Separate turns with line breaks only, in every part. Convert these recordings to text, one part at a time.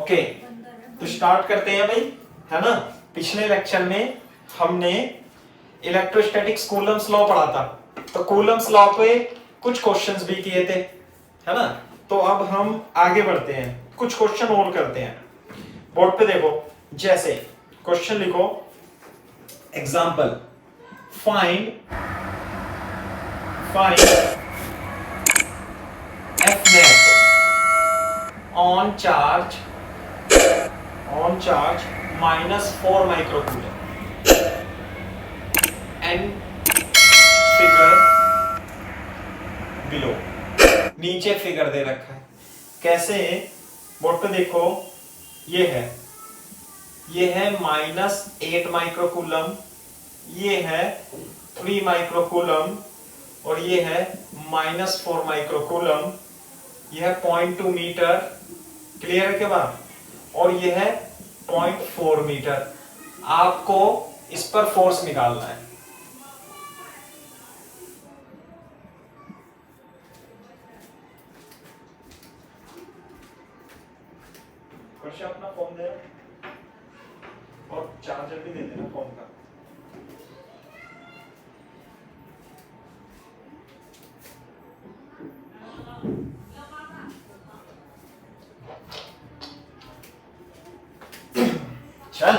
Okay, तो start करते हैं भाई, है ना। पिछले लेक्चर में हमने इलेक्ट्रोस्टैटिक्स कूलम्स लॉ पढ़ा था, तो कूलम्स लॉ पे कुछ क्वेश्चंस भी किए थे, है ना। तो अब हम आगे बढ़ते हैं, कुछ क्वेश्चन और करते हैं। बोर्ड पे देखो, जैसे क्वेश्चन लिखो, example, find F net on charge -4 microcoulomb and figure below. नीचे फिगर दे रखा है, कैसे, बोर्ड पे देखो, ये है -8 माइक्रोकूलम, ये है 3 माइक्रोकूलम, और ये है -4 माइक्रोकूलम, ये है 0.2 मीटर, क्लियर है के बाद, और ये है 0.4 मीटर। आपको इस पर फोर्स निकालना है। अपना फॉर्म दे और चार्जर भी दे देना फॉर्म का। चल,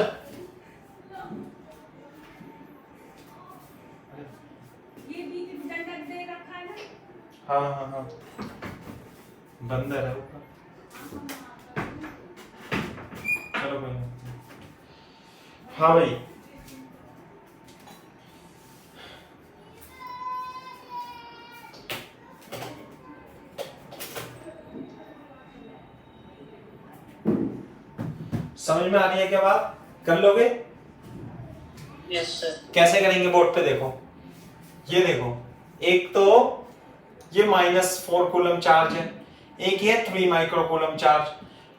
ये बीच में डंडा दे रखा है ना।
हाँ, बंदर है ऊपर। चलो कोई नहीं। हाँ भाई, समझ में आ रही है क्या बात? कर लोगे?
Yes sir.
कैसे करेंगे? बोर्ड पे देखो, ये देखो, एक तो ये -4 कूलम चार्ज है, एक ये 3 माइक्रोकूलम चार्ज,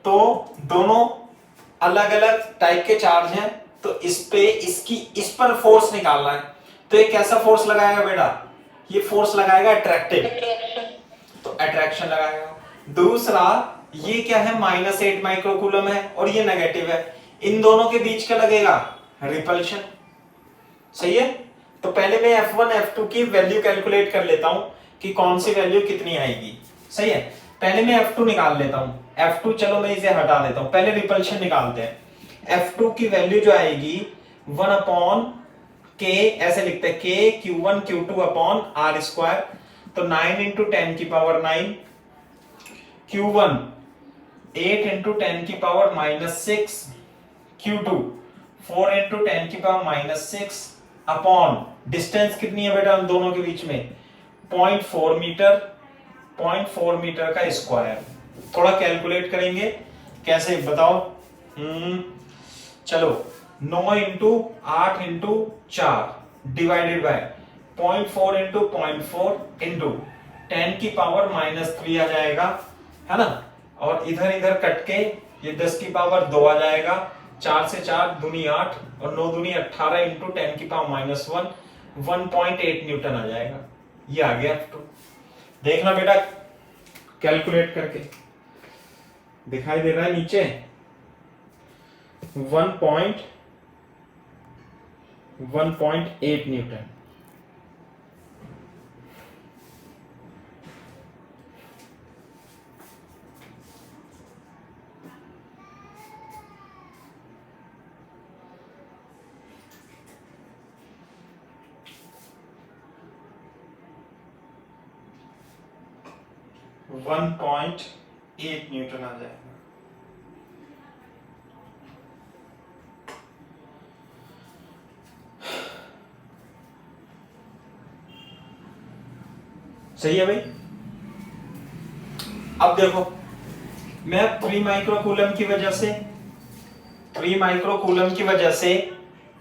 तो दोनों अलग अलग टाइप के चार्ज हैं। तो इस पर फोर्स निकालना है। तो ये कैसा फोर्स लगाएगा बेटा? ये फोर्स लगाएगा अट्रैक्टिव, तो अट्रैक्शन लगाएगा। दूसरा, ये क्या है, -8 माइक्रोकूलम है और ये नेगेटिव है, इन दोनों के बीच क्या लगेगा? रिपल्शन। सही है। तो पहले मैं F1 F2 की वैल्यू कैलकुलेट कर लेता हूं कि कौन सी वैल्यू कितनी आएगी। सही है, पहले मैं F2 निकाल लेता हूं। F2, चलो मैं इसे हटा देता हूं, पहले रिपल्शन निकालते हैं। F2 की वैल्यू जो आएगी 1/k, ऐसे लिखते हैं, k Q1 Q2/r²। तो 9 × 10⁻⁹, Q1 8 × 10⁻⁻6, Q2 4 × 10⁻⁻6 अपॉन डिस्टेंस कितनी है बेटा हम दोनों के बीच में? 0.4 मीटर, 0.4 मीटर का स्क्वायर। थोड़ा कैलकुलेट करेंगे, कैसे बताओ? चलो, 9 × 8 × 4 डिवाइडेड बाय 0.4 × 0.4 × 10⁻³ आ जाएगा, है ना। और इधर इधर कट के ये 10⁻² आ जाएगा। 4 से 4 दूनी 8 और 9 दूनी 18 × 10⁻⁻1 1.8 न्यूटन आ जाएगा। ये आ गया F2। देखना बेटा, कैलकुलेट करके दिखाई दे रहा है नीचे 1.8 न्यूटन। वन पॉइंट 8 न्यूटन आ जाएगा। सही है भाई। अब देखो, मैं 3 माइक्रोकूलम की वजह से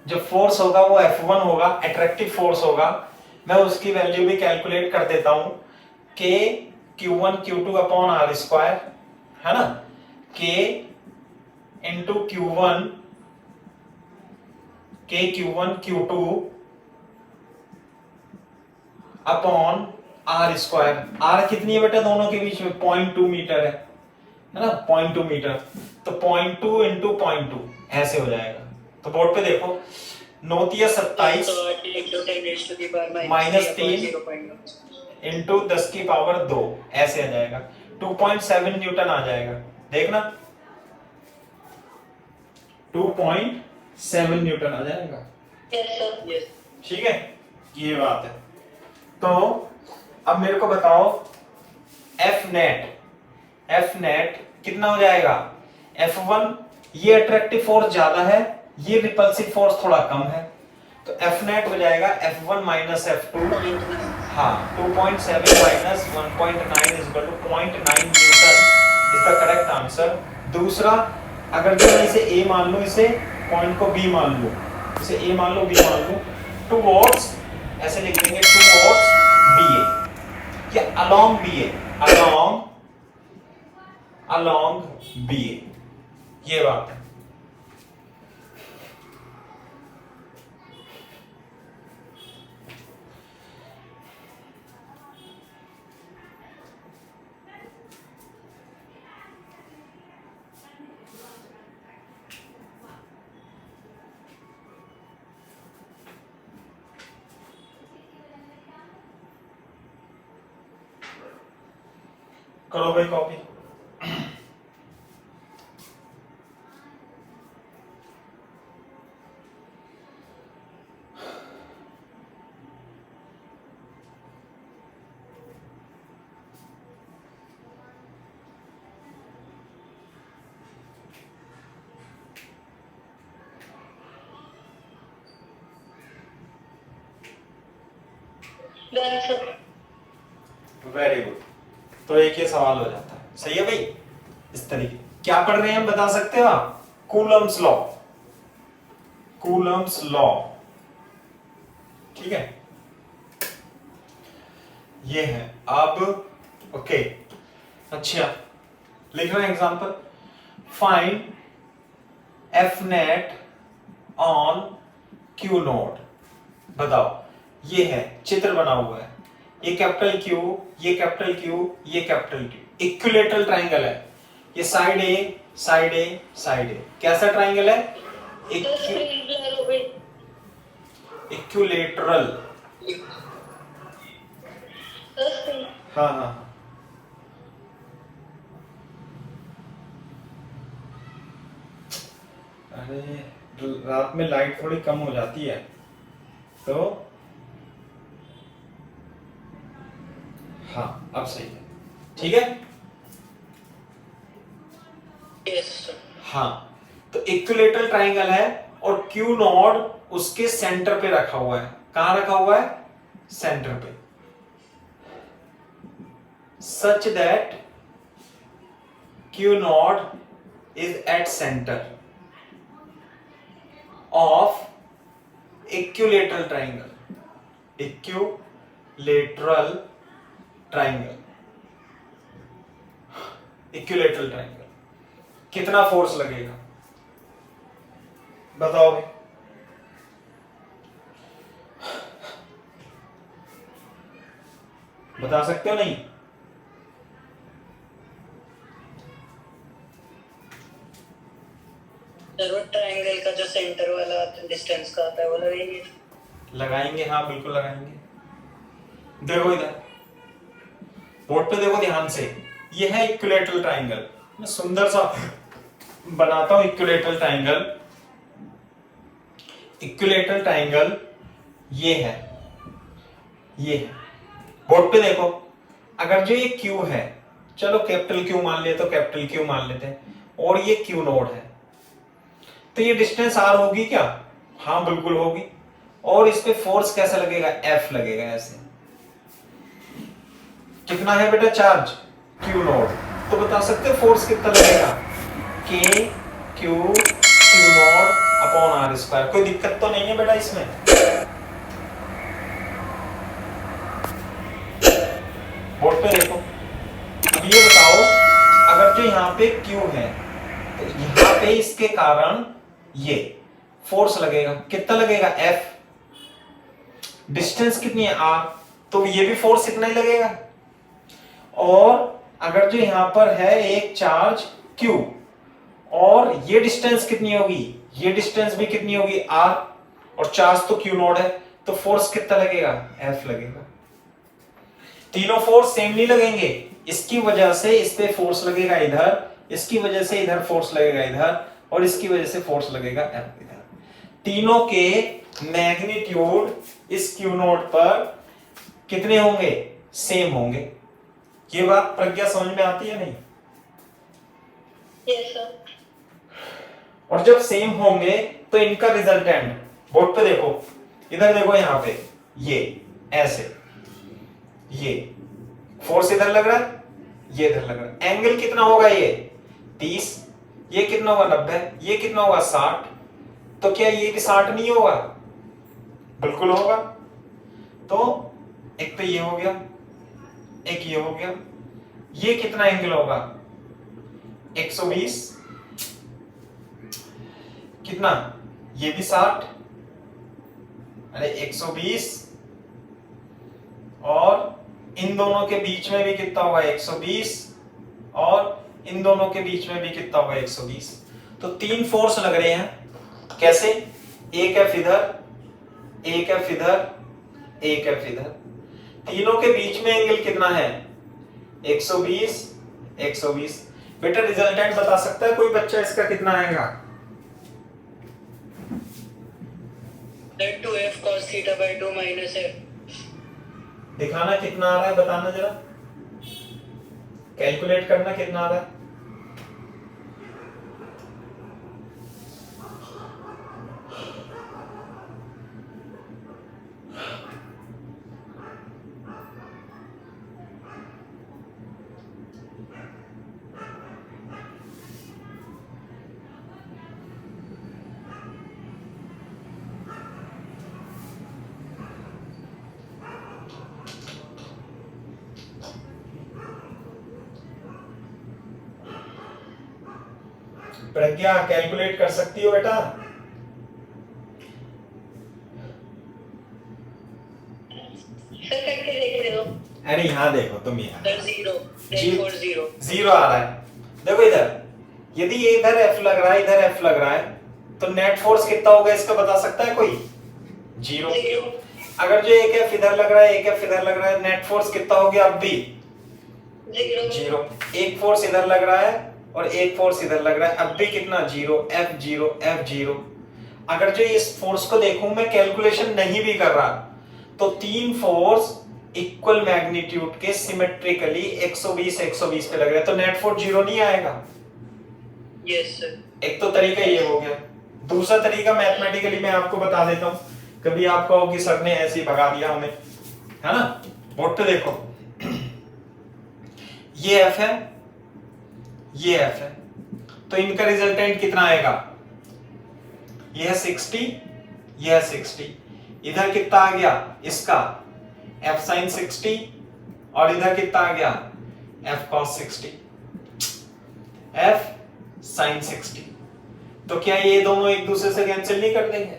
जो फोर्स होगा वो F1 होगा, अट्रैक्टिव फोर्स होगा। मैं उसकी वैल्यू भी कैलकुलेट कर देता हूं, k Q1 Q2/r², है ना, k Q1 Q2 upon r²। r कितनी है बेटा दोनों के बीच में? 0.2 मीटर है ना, 0.2 मीटर। तो 0.2 इंटू 0.2 ऐसे हो जाएगा। तो बोर्ड पे देखो 9 तिया 27 -3 इंटू 10 की पावर 2 ऐसे आ जाएगा। 2.7 न्यूटन आ जाएगा। देखना 2.7 न्यूटन आ जाएगा।
Yes sir yes.
ठीक है, ये बात है। तो अब मेरे को बताओ एफ नेट कितना हो जाएगा? F1 ये अट्रैक्टिव फोर्स ज्यादा है, ये रिपल्सिव फोर्स थोड़ा कम है, तो F नेट हो जाएगा F1 माइनस F2। हाँ 2.7 minus 1.9 is equal to 0.9 newton is the correct answer. दूसरा, अगर जो मैं इसे A मान लूं, इसे पॉइंट को B मान लूं, इसे A मान लूं, B मान लूं, टुवर्ड्स ऐसे लिख देंगे टुवर्ड्स BA या अलोंग BA, अलोंग BA, ये बात है। करो भाई copy.
Done sir.
Very good. तो एक ये सवाल हो जाता है। सही है भाई। इस तरीके क्या पढ़ रहे हैं हम बता सकते हो आप? Coulomb's law, Coulomb's law. ठीक है, ये है। अब ओके, अच्छा लिख रहे हैं example. Find F net on Q node. बताओ, ये है चित्र बना हुआ है, ये कैपिटल क्यू, ये कैपिटल क्यू, ये कैपिटल क्यू, इक्विलेटरल ट्राइंगल है। ये साइड ए, साइड ए, साइड ए, कैसा ट्राइंगल है? इक्विलेटरल। हाँ हाँ हाँ। अरे रात में लाइट थोड़ी कम हो जाती है तो हाँ अब सही है। ठीक है,
यस
हाँ। तो इक्विलेटरल ट्राइंगल है और क्यू नॉड उसके सेंटर पे रखा हुआ है। कहां रखा हुआ है? सेंटर पे। Such that Q node is at centre of equilateral triangle, equilateral triangle, equilateral triangle. कितना फोर्स लगेगा बताओ भाई? बता सकते हो नहीं?
सर वो ट्रायंगल का जो सेंटर वाला डिस्टेंस का आता है वो लगाएंगे?
लगाएंगे, हाँ बिल्कुल लगाएंगे। देखो इधर बोर्ड पे देखो ध्यान से, ये है इक्विलेटरल ट्राइंगल। मैं सुंदर सा बनाता हूं इक्विलेटरल ट्राइंगल। इक्विलेटरल ट्राइंगल ये है, ये है। बोर्ड पे देखो, अगर जो ये क्यू है, चलो कैपिटल क्यू मान लिए तो कैपिटल क्यू मान लेते हैं, और ये क्यू नोड है, तो ये डिस्टेंस आर होगी क्या? हाँ बिल्कुल होगी। और इस पे फोर्स कैसा लगेगा? एफ लगेगा ऐसे। कितना है बेटा चार्ज? Q node. तो बता सकते हो फोर्स कितना लगेगा? K Q Q node upon R square. कोई दिक्कत तो नहीं है बेटा इसमें? बोर्ड पे देखो। अब ये बताओ, अगर जो यहाँ पे क्यू है तो यहाँ पे इसके कारण ये फोर्स लगेगा। कितना लगेगा? एफ। डिस्टेंस कितनी है? आर। तो ये भी फोर्स इतना ही लगेगा। और अगर जो यहां पर है एक चार्ज क्यू और ये डिस्टेंस कितनी होगी, ये डिस्टेंस भी कितनी होगी r, और चार्ज तो q नोड है, तो फोर्स कितना लगेगा, F लगेगा। तीनों फोर्स सेम नहीं लगेंगे, इसकी वजह से इस पे फोर्स लगेगा इधर, इसकी वजह से इधर फोर्स लगेगा इधर, और इसकी वजह से फोर्स लगेगा F इधर। तीनों के मैग्नीट्यूड इस Q नोड पर कितने होंगे, सेम होंगे। ये बात प्रज्ञा समझ में आती है नहीं?
Yes sir.
और जब सेम होंगे तो इनका रिजल्टेंट, बोर्ड पे देखो, इधर देखो, यहां पे ये ऐसे, ये फोर्स इधर लग रहा है, ये इधर लग रहा है, एंगल कितना होगा, ये 30, ये कितना होगा 90, ये कितना होगा 60, तो क्या ये भी 60 नहीं होगा, बिल्कुल होगा। तो एक तो ये हो गया, एक ये हो गया, ये कितना एंगल होगा 120, कितना, ये भी 60, अरे 120, और इन दोनों के बीच में भी कितना होगा 120, और इन दोनों के बीच में भी कितना होगा 120। तो तीन फोर्स लग रहे हैं, कैसे, एक एफ इधर, एक एफ इधर, एक एफ इधर, तीनों के बीच में एंगल कितना है 120, 120। बेटा रिजल्टेंट बता सकता है कोई बच्चा इसका कितना आएगा?
2f cos theta by 2 minus f।
दिखाना कितना आ रहा है, बताना जरा, कैलकुलेट करना कितना आ रहा है। प्रज्ञा कैलकुलेट कर सकती हो बेटा?
सर करके देख रहे हो?
अरे यहाँ देखो तुम, यहाँ
सर 0
जीरो आ रहा है। देखो इधर, यदि ये इधर F लग रहा है, इधर F लग रहा है, तो नेट फोर्स कितना होगा इसका बता सकता है कोई? 0। अगर जो एक F इधर लग रहा है, एक F इधर लग रहा है, नेट फोर्स कितना हो गया अब भी 0। एक फोर्स इधर लग रहा है और एक फोर्स इधर लग रहा है, अब भी कितना 0, F0, F0। अगर जो इस फोर्स को देखूं मैं, कैलकुलेशन नहीं भी कर रहा, तो तीन फोर्स इक्वल मैग्नीट्यूड के सिमेट्रिकली 120 120 पे लग रहे हैं, तो नेट फोर्स 0 नहीं आएगा।
Yes sir.
एक तो तरीका ये हो गया। दूसरा तरीका मैथमेटिकली मैं आपको बता देता हूं, कभी आप कहो कि सर ने ऐसे ही भगा दिया हमें, है ना। बोर्ड पे देखो, ये F है, ये F है, तो इनका रिजल्टेंट कितना आएगा, ये है 60, ये है 60, इधर कितना आ गया इसका F sin 60, और इधर कितना आ गया F cos 60, F sin 60। तो क्या ये दोनों एक दूसरे से कैंसिल नहीं कर देंगे?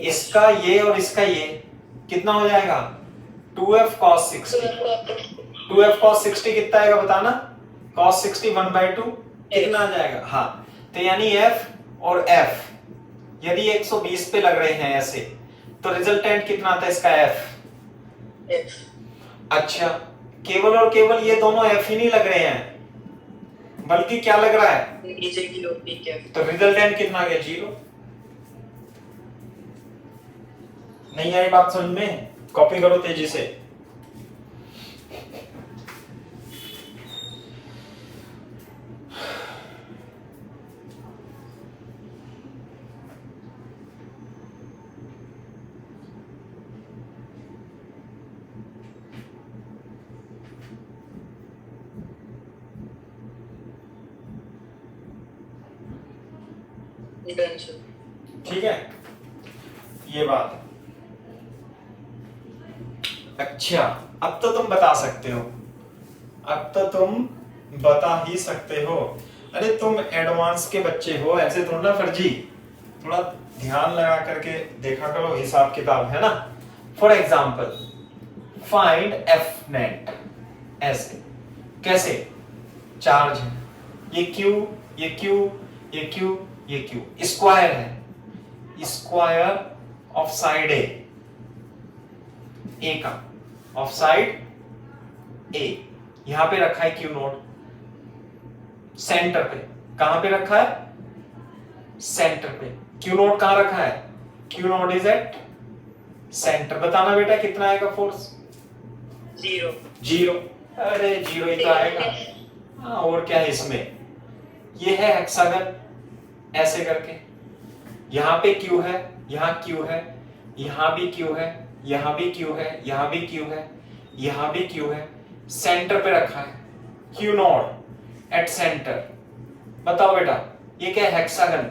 इसका ये और इसका ये कितना हो जाएगा 2F cos 60। 2F cos 60 कितना आएगा बताना, cos 60 1/2 कितना आ जाएगा? हाँ, तो यानी F और F यदि 120 पे लग रहे हैं ऐसे, तो रिजल्टेंट कितना आता है इसका F। अच्छा, केवल और केवल ये दोनों F ही नहीं लग रहे हैं, बल्कि क्या लग रहा है, तो रिजल्टेंट कितना आ गया 0। नहीं आई बात समझ में? कॉपी करो तेजी से। ठीक है, ये बात। अच्छा, अब तो तुम बता सकते हो, अब तो तुम बता ही सकते हो। अरे तुम एडवांस के बच्चे हो, ऐसे थोड़ा ना फर्जी, थोड़ा ध्यान लगा करके देखा करो, हिसाब किताब है ना। For example find F net, ऐसे कैसे, चार्ज है, ये Q ये क्यू, ये क्यू, ये क्यू, स्क्वायर है, स्क्वायर ऑफ साइड ए का, ऑफ साइड ए, यहां पे रखा है क्यू नोट सेंटर पे। कहां पे रखा है? सेंटर पे। क्यू नोट कहां रखा है? Q note is at centre. बताना बेटा कितना आएगा फोर्स?
0।
0। अरे 0 ही तो आएगा। हाँ, और क्या है इसमें? ये है हेक्सागन, ऐसे करके यहां पे क्यू है, यहां क्यू है, यहां भी क्यू है, यहां भी क्यू है, यहां भी क्यू है, यहां भी क्यू है, सेंटर पे रखा है क्यू नॉट एट सेंटर। बताओ बेटा ये क्या है? हेक्सागन।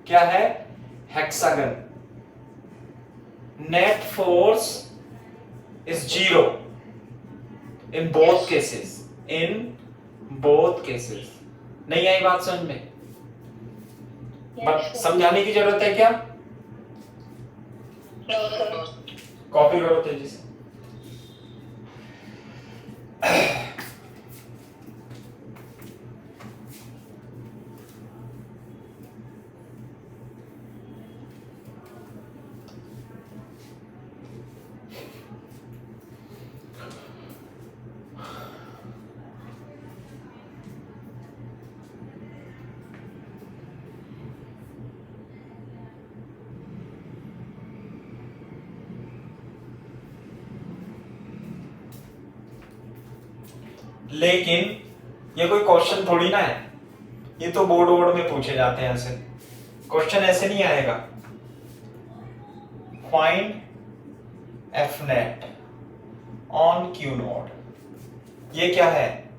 क्या है? Hexagon. Net force is 0 in both cases, in both cases. नहीं आई बात समझ में? बट समझाने की जरूरत है क्या? कॉपी करो तेजी से। लेकिन ये कोई क्वेश्चन थोड़ी ना है, ये तो बोर्ड वोर्ड में पूछे जाते हैं ऐसे क्वेश्चन, ऐसे नहीं आएगा। Find F net on Q node, ये क्या है?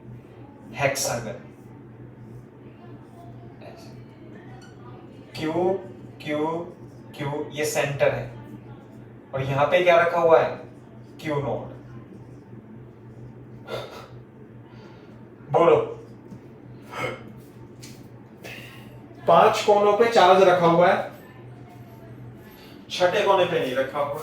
हेक्सागन। क्यू क्यू क्यू, ये सेंटर है, और यहां पे क्या रखा हुआ है? Q node. बोलो 5 कोनों पे चार्ज रखा हुआ है, छठे कोने पे नहीं रखा हुआ।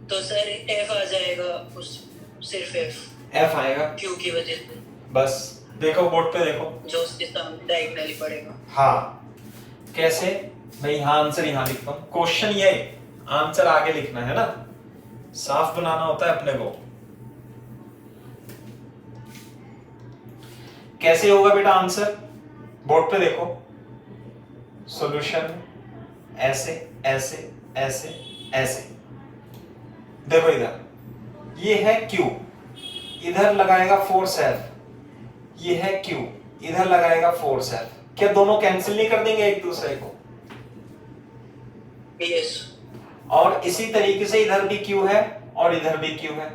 तो सर एफ आ जाएगा, उस सिर्फ
एफ आएगा
क्यू की वजह से,
बस। देखो बोर्ड पे देखो,
जो उसके सामने डायगोनली पड़ेगा।
हाँ कैसे? मैं यहां आंसर यहां लिखता हूं, क्वेश्चन ये आंसर आगे लिखना है ना, साफ बनाना होता है अपने को। कैसे होगा बेटा आंसर? बोर्ड पे देखो, सॉल्यूशन ऐसे ऐसे ऐसे ऐसे। देखो इधर ये है Q, इधर लगाएगा फोर्स F, ये है Q, इधर लगाएगा फोर्स F। क्या दोनों कैंसिल नहीं कर देंगे एक दूसरे को?
यस।
और इसी तरीके से इधर भी Q है और इधर भी Q है,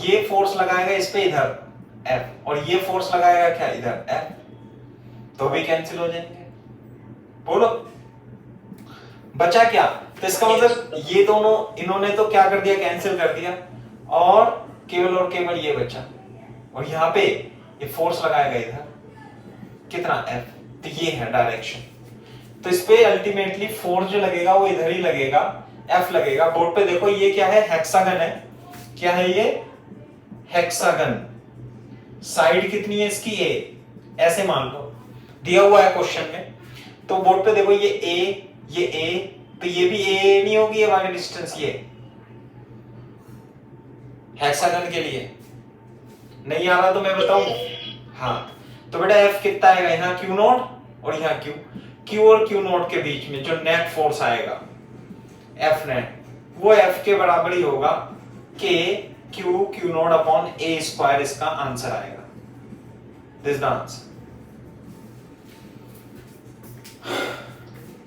ये फोर्स लगाएगा इस पे इधर F, और ये फोर्स लगाएगा क्या इधर F, तो भी कैंसिल हो जाएंगे। बोलो बचा क्या? तो इसका मतलब ये दोनों इन्होंने तो क्या कर दिया? कैंसिल कर दिया, और केवल ये बचा, और यहां पे ये फोर्स लगाएगा इधर कितना F, तो ये है डायरेक्शन। तो इस पे अल्टीमेटली फोर्स जो लगेगा वो इधर ही लगेगा, F लगेगा। बोर्ड पे देखो ये क्या है? हेक्सागन है। क्या है ये? हेक्सागन। साइड कितनी है इसकी? A, ऐसे मान लो दिया हुआ है क्वेश्चन में। तो बोर्ड पे देखो ये A, तो ये भी A नहीं होगी ये वाली डिस्टेंस, ये हेक्सागन के लिए नहीं आ रहा तो मैं बताऊं। हाँ तो बेटा F कितना आएगा? यहाँ Q नोट और यहाँ Q और Q नोट के बीच में जो नेट फोर्स आएगा F नेट, वो F के बराबर ही होगा K Q naught upon A square. इसका आंसर आएगा, दिस द आंसर।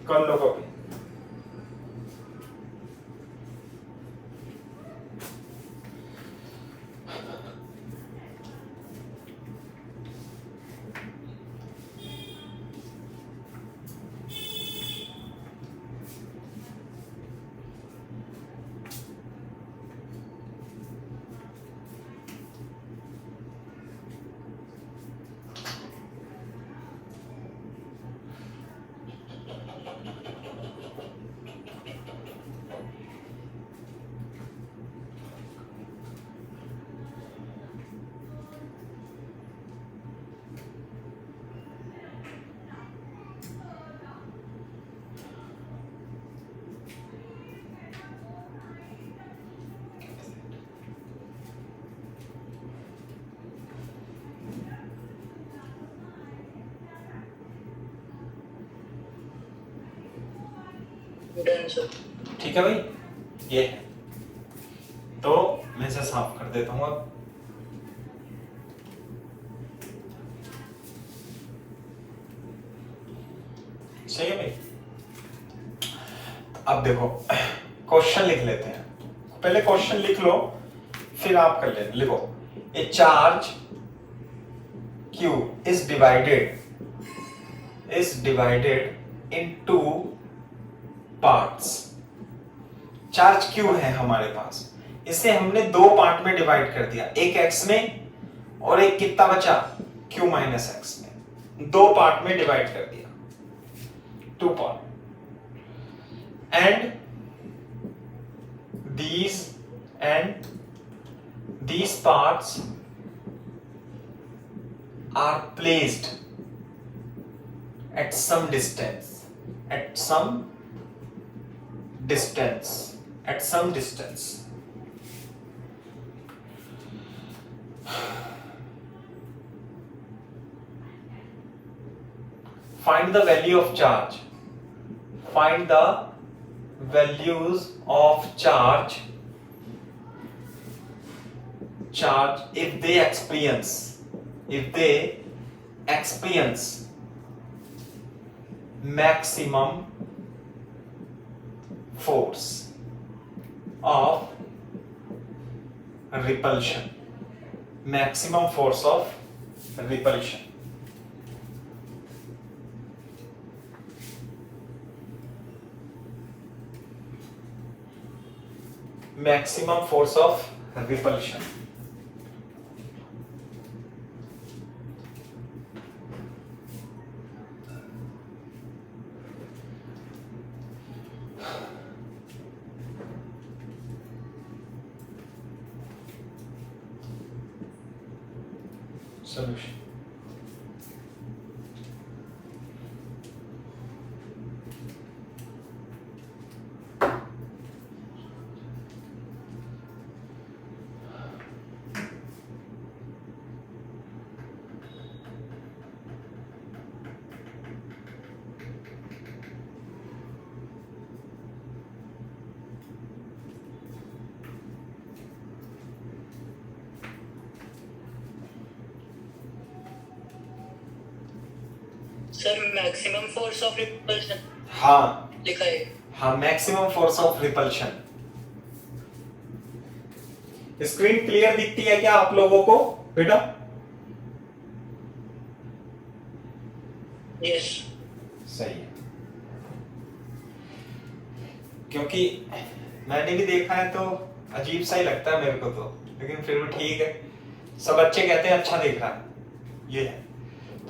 कर लो कॉपी।
Done sir.
ठीक है भाई, ये है। तो मैं इसे साफ कर देता हूं अब। सही है भाई। अब देखो क्वेश्चन लिख लेते हैं, पहले क्वेश्चन लिख लो फिर आप कर लेना। लिखो, ए charge Q is divided into parts। Charge Q है हमारे पास, इसे हमने दो पार्ट में डिवाइड कर दिया, एक x में और एक कितना बचा Q माइनस एक्स में, दो पार्ट में डिवाइड कर दिया, two part. And these parts are placed at some distance, Find the value of charge. Find the values of charge if they experience maximum force of repulsion. Maximum force of repulsion. Maximum force of repulsion. Solution.
Sir maximum force of repulsion
हाँ
लिखा है।
हाँ, maximum force of repulsion. Screen clear दिखती है क्या आप लोगों को बेटा?
यस
सही है, क्योंकि मैंने भी देखा है तो अजीब सा ही लगता है मेरे को तो, लेकिन फिर भी ठीक है, सब बच्चे कहते हैं अच्छा दिख रहा है। ये है,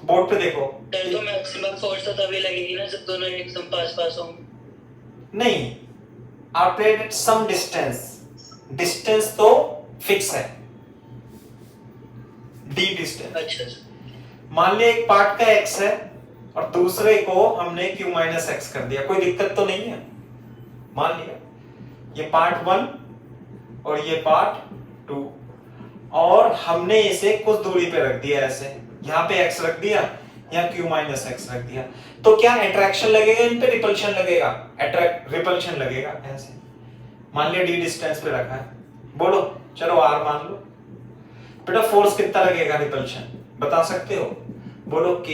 बोर्ड पे देखो।
सर तो मैक्सिमम फोर्स तो तभी लगेगी ना जब दोनों एकदम पास हों।
नहीं, are placed at some distance तो फिक्स है, डी डिस्टेंस।
अच्छा
मान लिया एक पार्ट का x है और दूसरे को हमने q माइनस एक्स कर दिया, कोई दिक्कत तो नहीं है। मान लिया ये पार्ट 1 और ये पार्ट 2 और हमने इसे कुछ दूरी पे रख दिया, ऐसे यहाँ पे x रख दिया, यहाँ q माइनस एक्स रख दिया, तो क्या अट्रैक्शन लगेगा इन पे, रिपल्शन लगेगा? रिपल्शन लगेगा ऐसे। मान लिया d डिस्टेंस पे रखा है, बोलो चलो r मान लो। बेटा फोर्स कितना लगेगा रिपल्शन बता सकते हो? बोलो k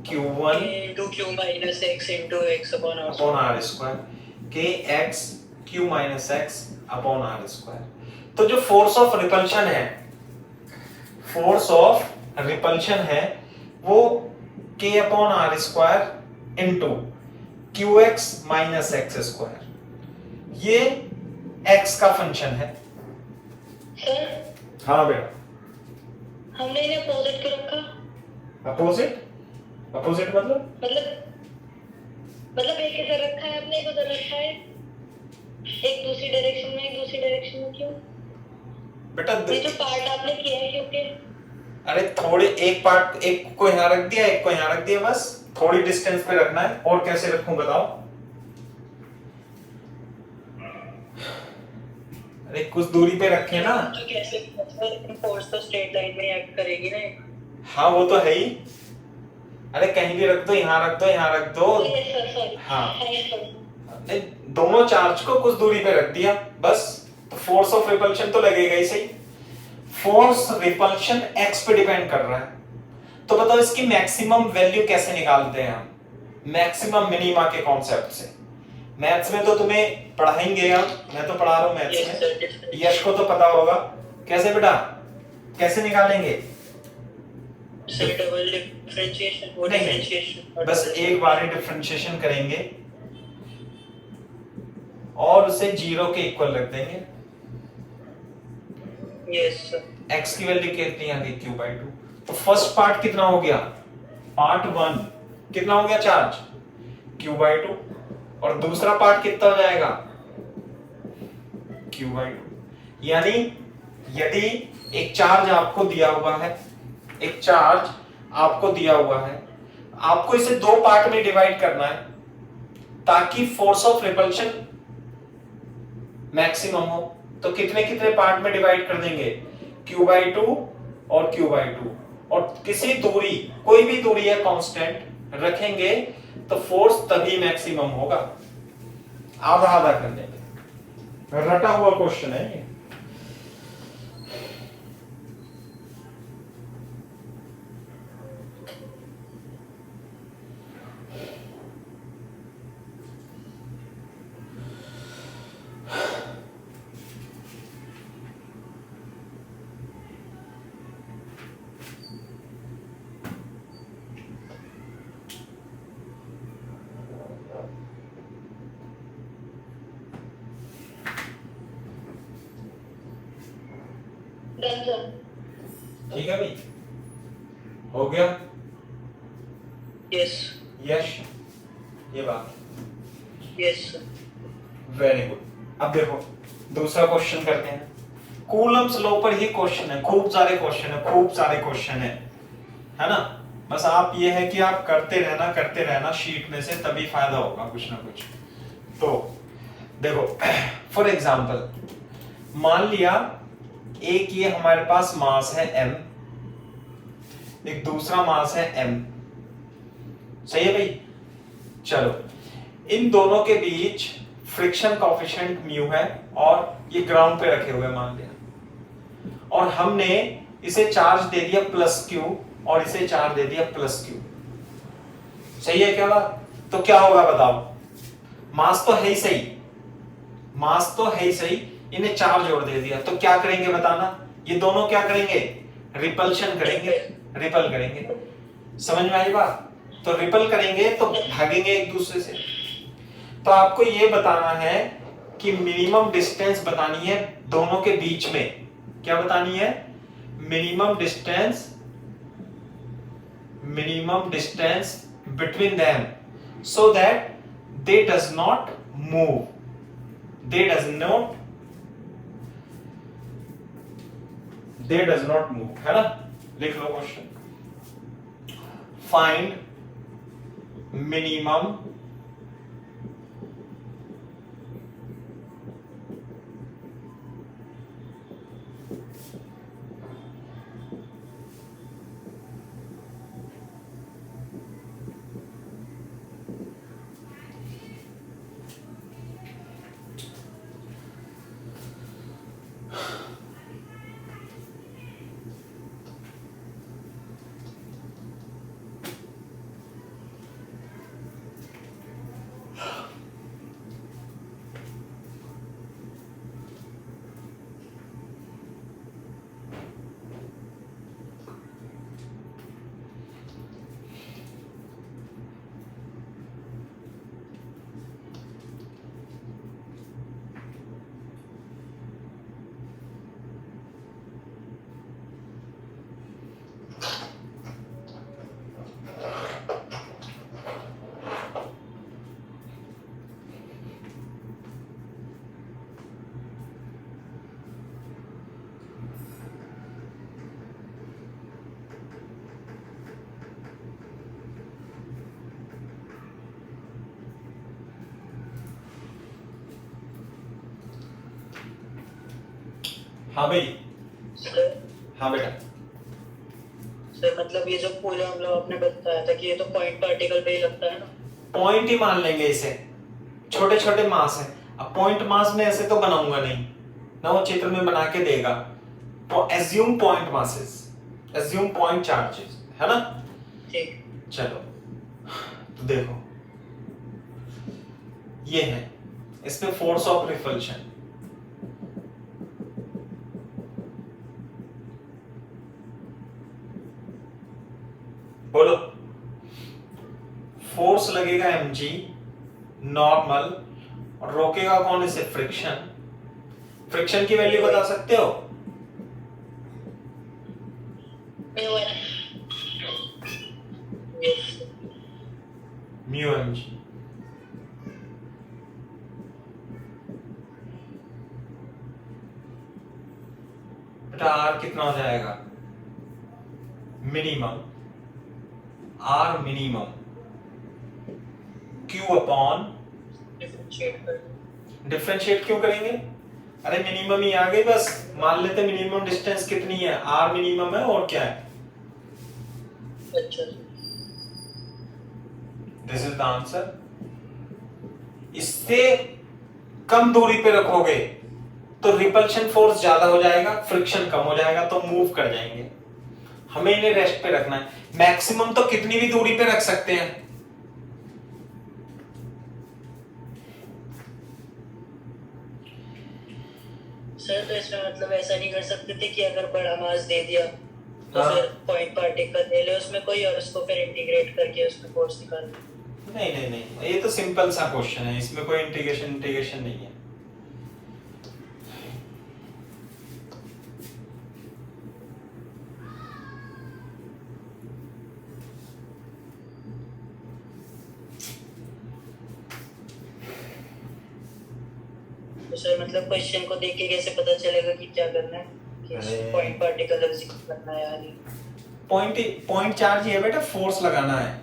q1
into q minus x into x upon r
upon r square, k x q minus x upon r square. तो जो फोर्स ऑफ रिपल्शन है वो k upon r square into qx minus x square, ये x का function है।
Sir
हाँ बेटा,
हमने इन्हें अपोजिट क्यों रखा?
अपोजिट
मतलब एक इधर रखा है आपने, एक उधर रखा है, एक दूसरी डायरेक्शन में, एक दूसरी डायरेक्शन में, क्यों?
बेटा
ये जो पार्ट आपने किया है क्योंकि
अरे थोड़े एक पार्ट, एक को यहाँ रख दिया, एक को यहाँ रख दिया, बस थोड़ी डिस्टेंस पे रखना है। और कैसे रखूं बताओ? अरे कुछ दूरी पे रखे ना।
तो कैसे फोर्स तो स्ट्रेट लाइन में एक्ट करेगी ना।
हाँ वो तो है ही, अरे कहीं भी रख दो, यहाँ रख दो, यहाँ रख दो।
सॉरी
हाँ नहीं, दोनों चार्ज को कुछ दूरी पे रख दिया बस, तो फोर्स ऑफ रिपल्शन तो लगेगा ही सही। फोर्स रिपल्शन एक्स पे डिपेंड कर रहा है, तो बताओ इसकी मैक्सिमम वैल्यू कैसे निकालते हैं हम? मैक्सिमम मिनिमा के कॉन्सेप्ट से। मैथ्स में तो तुम्हें पढ़ाएंगे हम, मैं तो पढ़ा रहा हूं मैथ्स में, यश को तो पता होगा। कैसे बेटा, कैसे निकालेंगे?
डबल डिफरेंशिएशन, वो डिफरेंशिएशन
बस एक बार ही डिफरेंशिएशन करेंगे और उसे 0 के इक्वल रख देंगे।
Yes sir.
x की वैल्यू कितनी आ गई? q/2। तो फर्स्ट पार्ट कितना हो गया? पार्ट 1 कितना हो गया चार्ज? q/2। और दूसरा पार्ट कितना हो जाएगा? q/2। यानी यदि एक चार्ज आपको दिया हुआ है, एक चार्ज आपको दिया हुआ है, आपको इसे दो पार्ट में डिवाइड करना है ताकि फोर्स ऑफ रिपल्शन मैक्सिमम हो। तो कितने कितने पार्ट में डिवाइड कर देंगे? q/2 और q/2, और किसी दूरी, कोई भी दूरी है कांस्टेंट रखेंगे तो फोर्स तभी मैक्सिमम होगा। आधा आधा कर देंगे, रटा हुआ क्वेश्चन है ये।
Done sir.
ठीक है भाई, हो गया?
यस
यश, ये बात
यस सर।
Very good. अब देखो दूसरा क्वेश्चन करते हैं। कूलम्स लॉ पर ही क्वेश्चन है, खूब सारे क्वेश्चन है, खूब सारे क्वेश्चन है ना? बस आप ये है कि आप करते रहना शीट में से, तभी फायदा होगा कुछ ना कुछ। तो देखो फॉर एग्जांपल मान लिया एक ये हमारे पास मास है m, एक दूसरा मास है m, सही है भाई? चलो इन दोनों के बीच फ्रिक्शन कोएफिशिएंट म्यू है और ये ग्राउंड पे रखे हुए मान लिया, और हमने इसे चार्ज दे दिया +q और इसे चार्ज दे दिया +q। सही है क्या बात? तो क्या होगा बताओ? मास तो है ही सही, मास तो है ही सही, इन्हें चार्ज जोड़ दे दिया, तो क्या करेंगे बताना? ये दोनों क्या करेंगे? रिपल्शन करेंगे, रिपल करेंगे। समझ में आई बात? तो रिपल करेंगे तो भागेंगे एक दूसरे से। तो आपको ये बताना है कि मिनिमम डिस्टेंस बतानी है दोनों के बीच में। क्या बतानी है? Minimum distance between them so that they does not move, they does not move, है ना? लिख लो क्वेश्चन। फाइंड मिनिमम हाँ भाई,
सर
हाँ बेटा।
सर मतलब ये जो पूरा हम लोग आपने बताया था कि ये तो पॉइंट पार्टिकल पे ही लगता है ना?
पॉइंट ही मान लेंगे इसे, छोटे छोटे मास है। अब पॉइंट मास में ऐसे तो बनाऊंगा नहीं ना, वो चित्र में बना के देगा। तो assume point masses, assume point charges, है ना।
ठीक।
चलो तो देखो ये है, इसमें फोर्स ऑफ रिपल्शन, बोलो। फोर्स लगेगा mg नॉर्मल, और रोकेगा कौन इसे, फ्रिक्शन। फ्रिक्शन की वैल्यू बता सकते हो? Mu mg। बेटा आर कितना हो जाएगा, minimum, R minimum Q upon, differentiate क्यों करेंगे, अरे मिनिमम ही आ गई, बस मान लेते मिनिमम डिस्टेंस कितनी है, आर मिनिमम है, और क्या है।
अच्छा,
दिस इज द आंसर। इससे कम दूरी पे रखोगे तो रिपल्शन फोर्स ज्यादा हो जाएगा, फ्रिक्शन कम हो जाएगा, तो मूव कर जाएंगे। हमें इन्हें रेस्ट पे रखना है। मैक्सिमम तो कितनी भी दूरी पे रख सकते हैं,
सर तो इसमें मतलब ऐसा नहीं कर सकते थे कि अगर बड़ा मास दे दिया तो
हाँ।
फिर पॉइंट पार्टिकल ले ले उसमें कोई, और उसको फिर इंटीग्रेट करके उसमें फोर्स निकाल ले।
नहीं नहीं नहीं, ये तो सिंपल सा क्वेश्चन है, इसमें कोई इंटीग्रेशन नहीं है।
तो सर मतलब क्वेश्चन को देख के कैसे पता चलेगा कि क्या करना है, कि
अरे।
पॉइंट पार्टिकल एग्जीक्यूट करना है या नहीं?
पॉइंट चार्ज ये है बेटा, फोर्स लगाना है,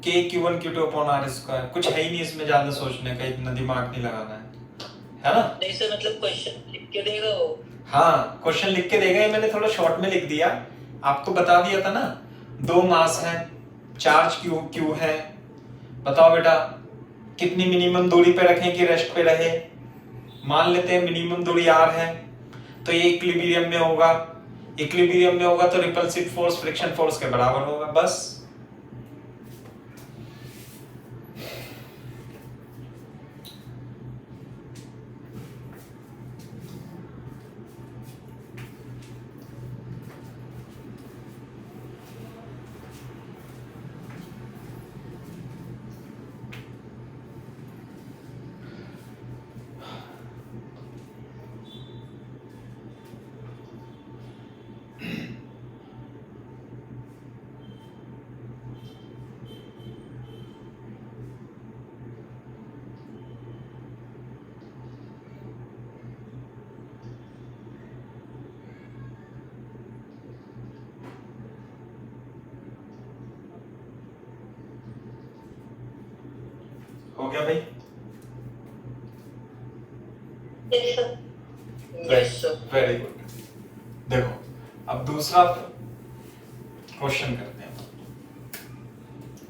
k q1 q2 upon r square. कुछ है ही नहीं इसमें ज्यादा सोचने का, इतना दिमाग नहीं लगाना है ना।
नहीं सर मतलब क्वेश्चन लिख के देगा वो।
हाँ क्वेश्चन लिख के देगा, ये मैंने थोड़ा शॉर्ट में लिख दिया, आपको बता दिया था ना। दो मास है, चार्ज q है, बताओ बेटा कितनी मिनिमम दूरी पे रखें कि रेस्ट पे रहे। मान लेते हैं मिनिमम दूरी r है, तो ये इक्विलिब्रियम में होगा, इक्विलिब्रियम में होगा तो रिपल्सिव फोर्स फ्रिक्शन फोर्स के बराबर होगा, बस। हो गया भाई?
Yes sir.
Yes sir.
Very good. देखो अब दूसरा क्वेश्चन करते हैं।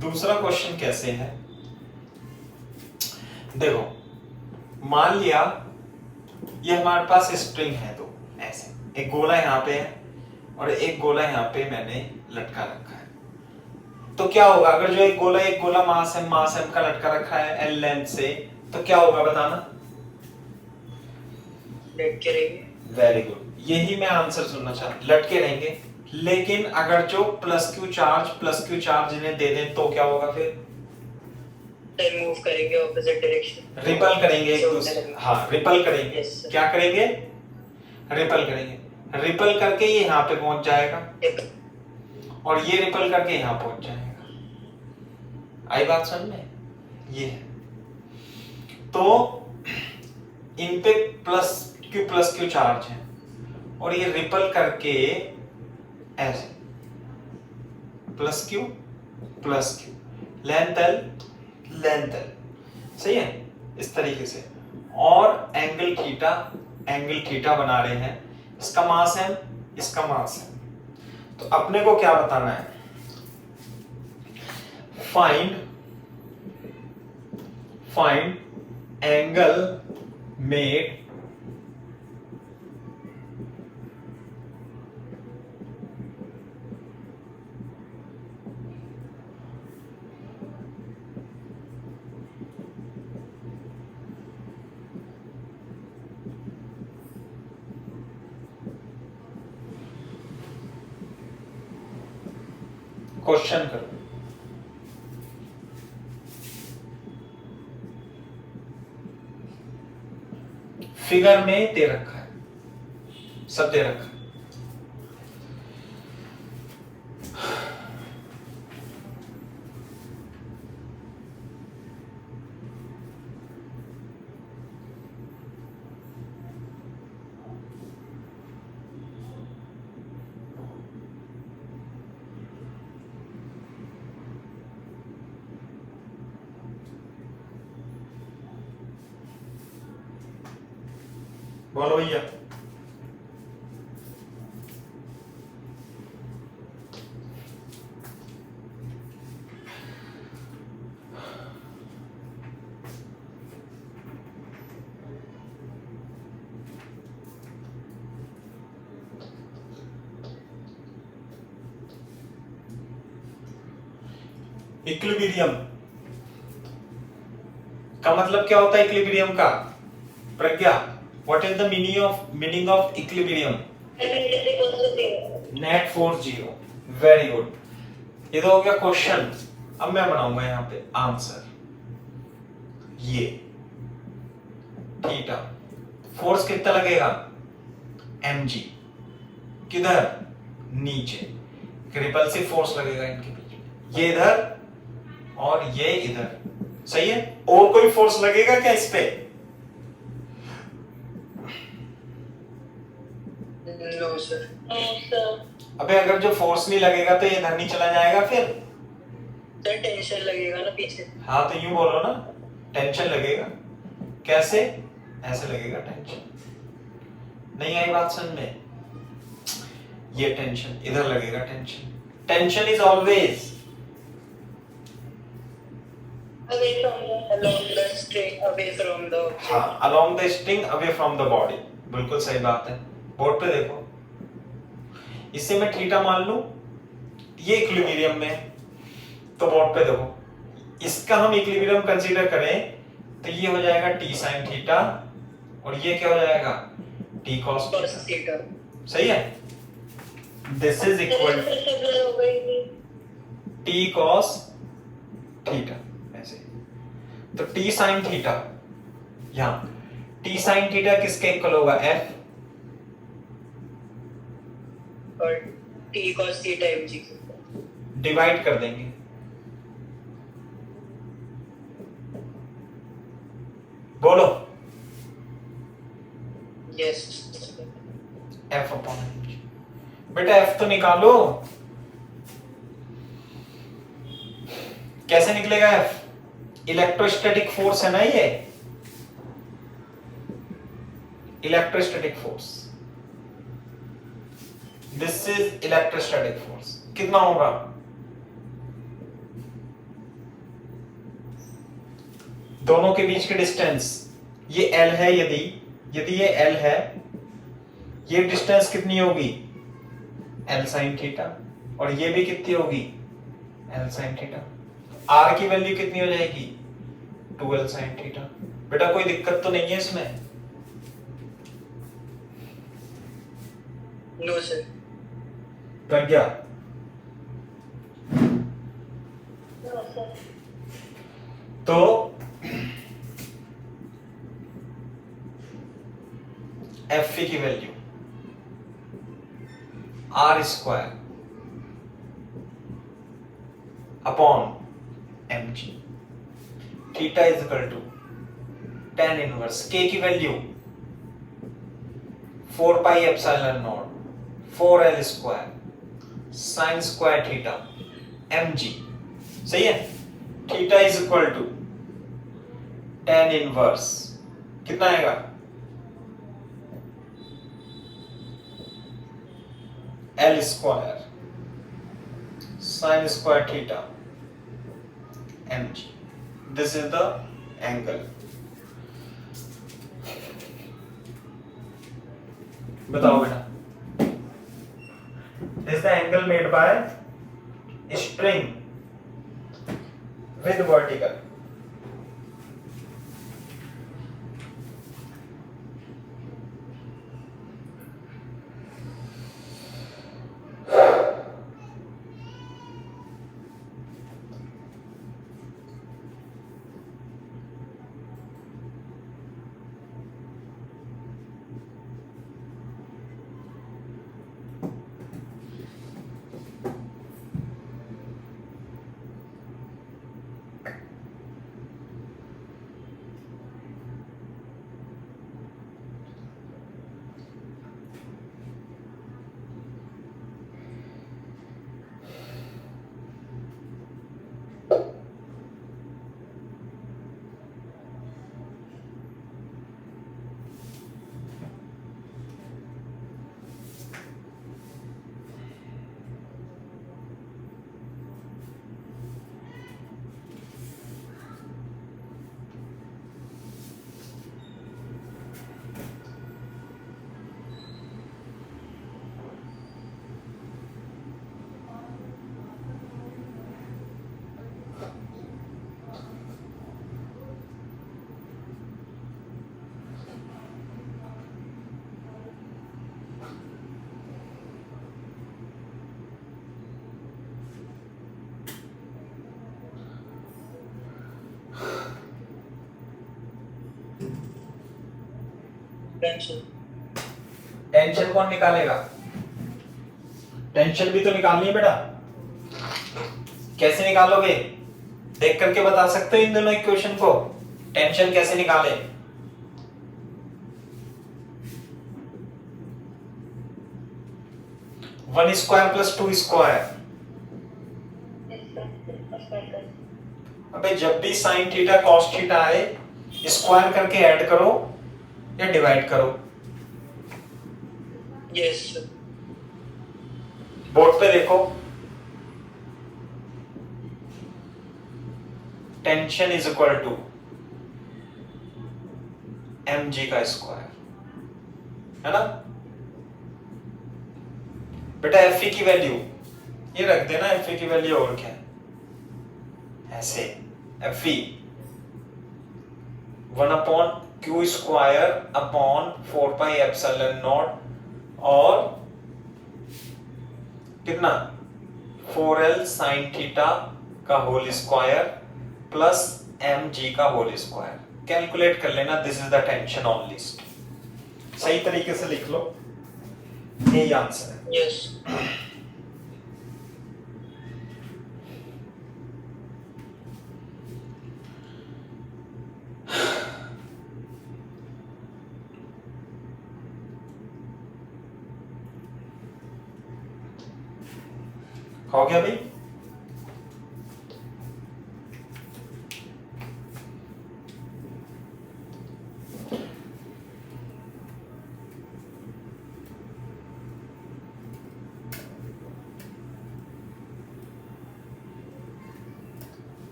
दूसरा क्वेश्चन कैसे है, देखो मान लिया ये हमारे पास स्ट्रिंग है, तो ऐसे एक गोला यहाँ पे है और एक गोला यहाँ पे मैंने लटका रखा है। तो क्या होगा अगर जो एक गोला मास m का लटका रखा है l लेंथ से, तो क्या होगा बताना।
लटके रहेंगे।
वेरी गुड, यही मैं आंसर सुनना चाहता, लटके रहेंगे। लेकिन अगर जो प्लस क्यू चार्ज इन्हें दे दें तो क्या होगा फिर,
मूव करेंगे ऑपोजिट डायरेक्शन,
रिपल करेंगे एक दूसरे, हाँ रिपल करेंगे।
Yes, sir.
क्या करेंगे, रिपल करेंगे। रिपल करके ये यहाँ पे पहुंच जाएगा और ये रिपल करके यहाँ पहुंच जाएगा। आई बात समझ में, ये है। तो इन पे प्लस क्यू चार्ज है और ये रिपल करके ऐसे प्लस क्यू लेंथ एल, सही है, इस तरीके से। और एंगल थीटा बना रहे हैं, इसका मास है, इसका मास है। तो अपने को क्या बताना है, फाइंड एंगल मेड क्वेश्चन करो। फिगर में दे रखा है, सब दे रखा है। बोलो भैया। इक्विलिब्रियम का मतलब क्या होता है? इक्विलिब्रियम का Pragya, what is the meaning of equilibrium? Net force zero. Very good, ये तो हो गया क्वेश्चन। अब मैं बनाऊंगा यहाँ पे आंसर। ये थीटा फोर्स कितना लगेगा? mg। किधर? नीचे। रिपल्सिव फोर्स लगेगा इनके बीच में, ये इधर और ये इधर। सही है? और कोई फोर्स लगेगा क्या इस पे?
No sir.
अबे अगर जो फोर्स नहीं लगेगा तो ये इधर नहीं चला जाएगा फिर?
सर टेंशन लगेगा ना पीछे।
हाँ तो यूं बोलो ना, टेंशन लगेगा। कैसे? ऐसे लगेगा टेंशन। नहीं आई बात समझ में? ये टेंशन इधर लगेगा। Tension is always
away from the
along the string away from the object.
हाँ, along the string away from the body। बिल्कुल सही बात है। बोर्ड पे देखो, इससे मैं थीटा मान लूं, ये इक्विलिब्रियम में है, तो बोर्ड पे देखो, इसका हम इक्विलिब्रियम कंसीडर करें तो ये हो जाएगा टी साइन थीटा और ये क्या हो जाएगा? T cos
theta.
सही है? This is equal T cos theta. ऐसे तो टी साइन थीटा, यहां टी साइन थीटा किसके इक्वल होगा? एफ
और t cos theta mg
divide कर देंगे। बोलो।
यस।
F upon M. बेटा एफ तो निकालो। कैसे निकलेगा एफ? इलेक्ट्रोस्टैटिक फोर्स है ना ये, electrostatic force. This is electrostatic force. कितना होगा? दोनों के बीच की डिस्टेंस ये L है, यदि ये L है, ये डिस्टेंस कितनी होगी? L sin theta. और ये भी कितनी होगी? L sin theta. R की वैल्यू कितनी हो जाएगी? 2L sin theta. बेटा कोई दिक्कत तो नहीं है इसमें?
No sir.
प्रज्ञा, तो एफ की value R square upon M G. Theta is equal to tan inverse के की value 4 pi epsilon naught 4L square sine square theta mg। सही है? Theta is equal to tan inverse कितना आएगा? L square sine square theta mg। This is the angle. बताओ बेटा, is the angle made by spring with vertical.
Tension.
Tension कौन निकालेगा? Tension भी तो निकालनी है बेटा। कैसे निकालोगे? देख करके बता सकते हो इन दोनों इक्वेशन को? टेंशन कैसे निकाले? One square plus two square. अबे जब भी साइन थीटा कॉस थीटा आए, स्क्वायर करके ऐड करो या डिवाइड करो।
यस।
बोर्ड पे देखो, tension is equal to mg का स्क्वायर, है ना बेटा? Fe की वैल्यू ये रख देना, Fe की वैल्यू और क्या है, ऐसे Fe 1/q स्क्वायर अपॉन 4πε0 और कितना 4l साइन थीटा का होल स्क्वायर प्लस mg का होल स्क्वायर। कैलकुलेट कर लेना, this is the tension on list. सही तरीके से लिख लो, यही आंसर है।
यस।
हो गया भाई?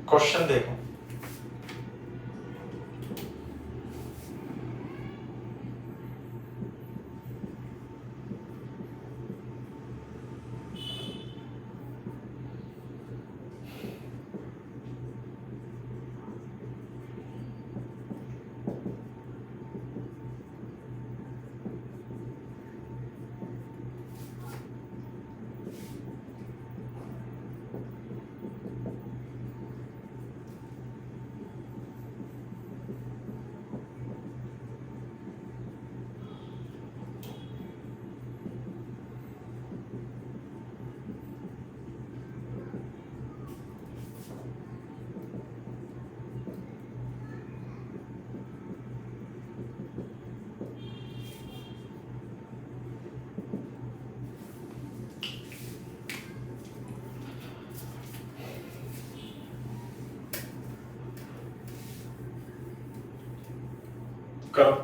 क्वेश्चन देखो, करो।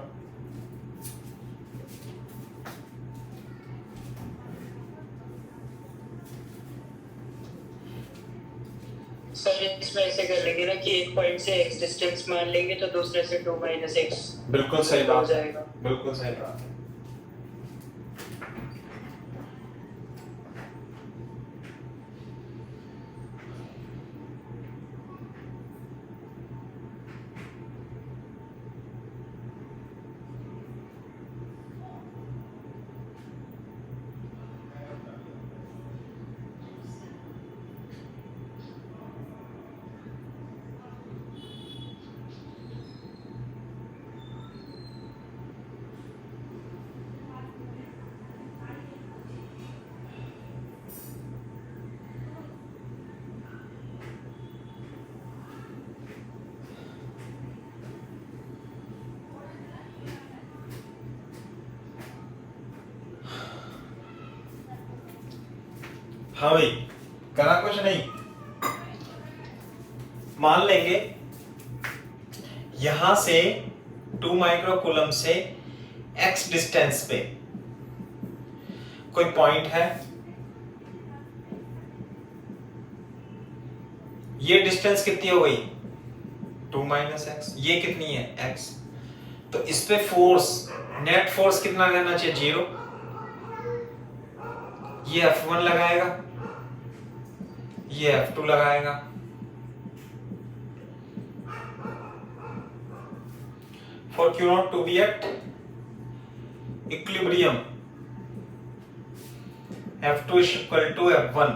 सर इसमें इसमें ऐसे कर लेंगे ना कि एक पॉइंट से x डिस्टेंस मान लेंगे तो दूसरे से 2 माइनस x
बिल्कुल सही
हो
बात है,
जाएगा।
बिल्कुल सही बात है। हाँ भाई, करा कुछ नहीं। मान लेंगे यहां से 2 माइक्रोकूलम से x डिस्टेंस पे कोई पॉइंट है, ये डिस्टेंस कितनी हो गई 2 माइनस एक्स, ये कितनी है x, तो इस पे फोर्स, नेट फोर्स कितना रहना चाहिए 0, ये F1 लगाएगा, ये F2 लगाएगा। For Q0 to be at equilibrium, F2 is equal to F1.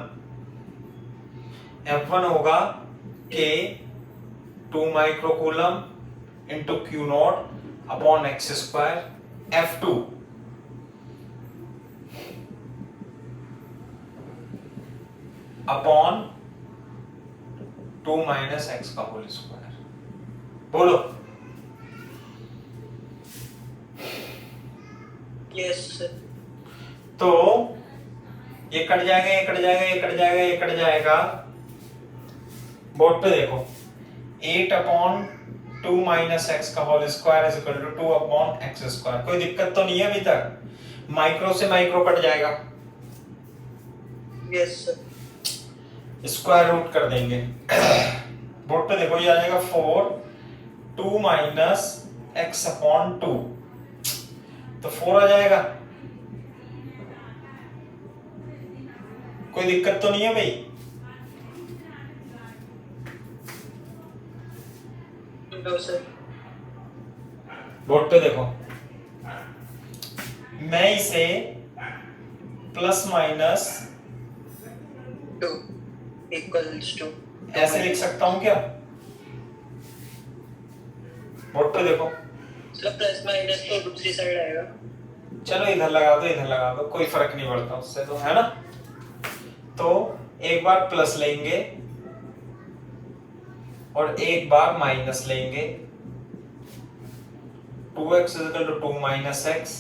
F1 होगा K 2 microcoulomb into Q0 upon x square, F2 upon 2 minus X का होल स्क्वायर। बोलो।
Yes sir.
तो ये कट जाएगा, ये कट जाएगा, ये कट जाएगा, ये कट जाएगा। बोर्ड पे देखो 8 अपॉन 2 माइनस एक्स का whole square is equal to 2 upon X square. कोई दिक्कत तो नहीं है अभी तक? माइक्रो से माइक्रो कट जाएगा।
Yes sir.
स्क्वायर रूट कर देंगे। बोर्ड पे देखो ये आ जाएगा 4 2 माइनस एक्स अपॉन 2, तो 4 आ जाएगा। कोई दिक्कत तो नहीं है भाई?
No sir.
बोर्ड पे देखो, मैं इसे प्लस माइनस
2 इक्वल्स टू
ऐसे लिख सकता हूं क्या? बोर्ड पे देखो,
सर प्लस माइनस तो दूसरी साइड आएगा।
चलो इधर लगा दो, इधर लगा दो, कोई फर्क नहीं पड़ता उससे, तो है ना। तो एक बार प्लस लेंगे और एक बार माइनस लेंगे। 2x equal to 2 minus X,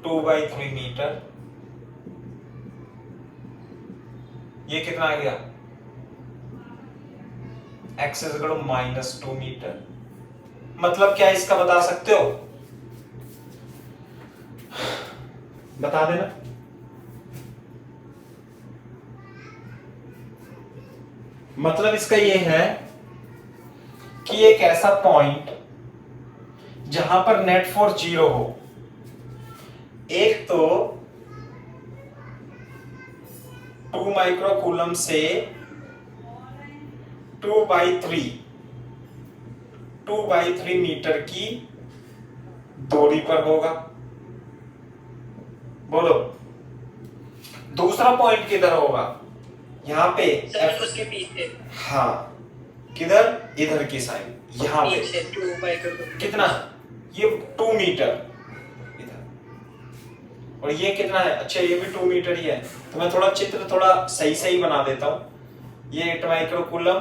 2/3 metre. ये कितना आ गया? x equal to -2 metre. मतलब क्या इसका बता सकते हो? बता देना। मतलब इसका ये है कि एक ऐसा पॉइंट जहां पर नेट फोर्स 0 हो। एक तो 2 माइक्रोकूलम से 2/3 मीटर की दूरी पर होगा। बोलो। दूसरा पॉइंट किधर होगा? यहाँ पे
सर उसके पीछे।
हाँ, किधर? इधर की साइड, यहाँ पे।
पीछे 2 माइक्रोकूलम।
कितना? ये 2 मीटर इधर, और ये कितना है? अच्छा ये भी 2 मीटर ही है। तो मैं थोड़ा चित्र थोड़ा सही सही बना देता हूं। ये 8 माइक्रोकूलम,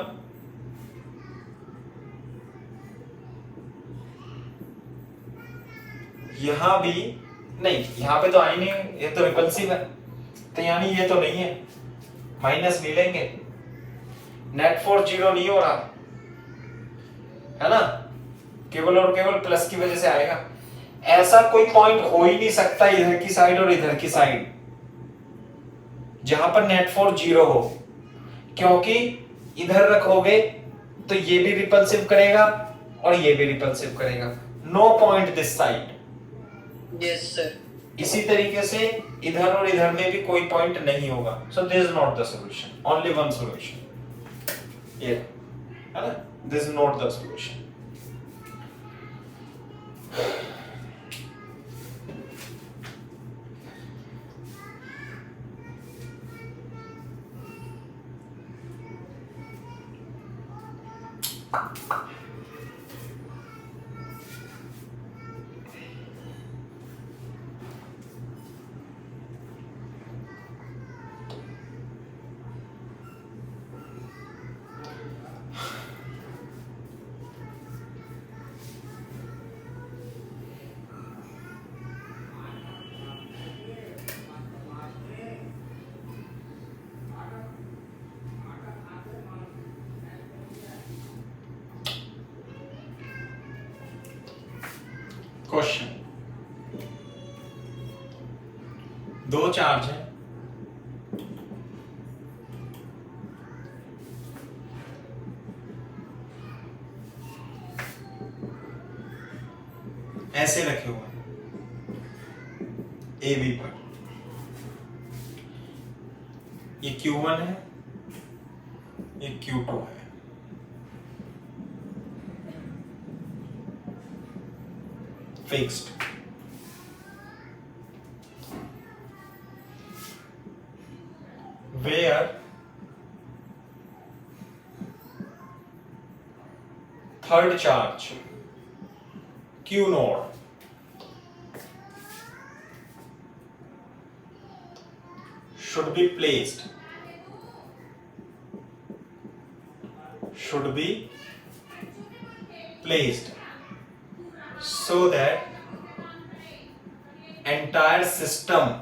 यहां भी नहीं, यहां पे तो आई नहीं, ये तो रिपल्सिव है, तो यानी ये तो नहीं है, माइनस ले लेंगे। नेट फोर्स 0 नहीं हो रहा है ना, केवल और केवल प्लस की वजह से आएगा। ऐसा कोई पॉइंट हो ही नहीं सकता इधर की साइड और इधर की साइड जहां पर नेट फोर्स 0 हो, क्योंकि इधर रखोगे तो ये भी रिपल्सिव करेगा और ये भी रिपल्सिव करेगा। No point this side.
Yes sir.
इसी तरीके से इधर और इधर में भी कोई पॉइंट नहीं होगा। So this is not the solution, only one solution. ये है ना, this is not the solution. Question, दो चार्ज है, ऐसे रखे हुए हैं ए बी पर। ये Q1 है, ये Q2 है। Fixed. where third charge Q node should be placed, so that entire system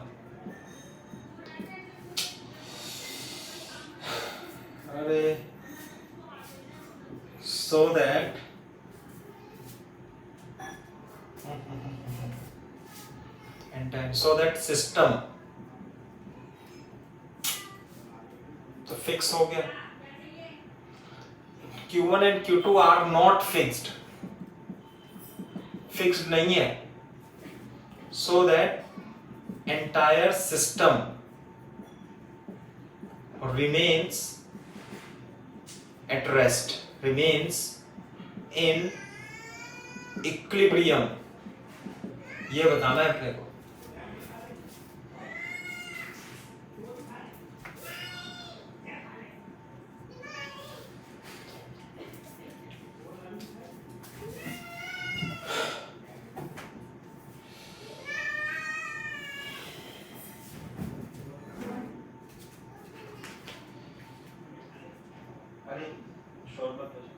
so that system तो फिक्स हो गया। Q1 and Q2 are not fixed, fixed नहीं है, so that entire system remains at rest, remains in equilibrium। ये बताना है अपने को। अरे शोर मत बजाओ।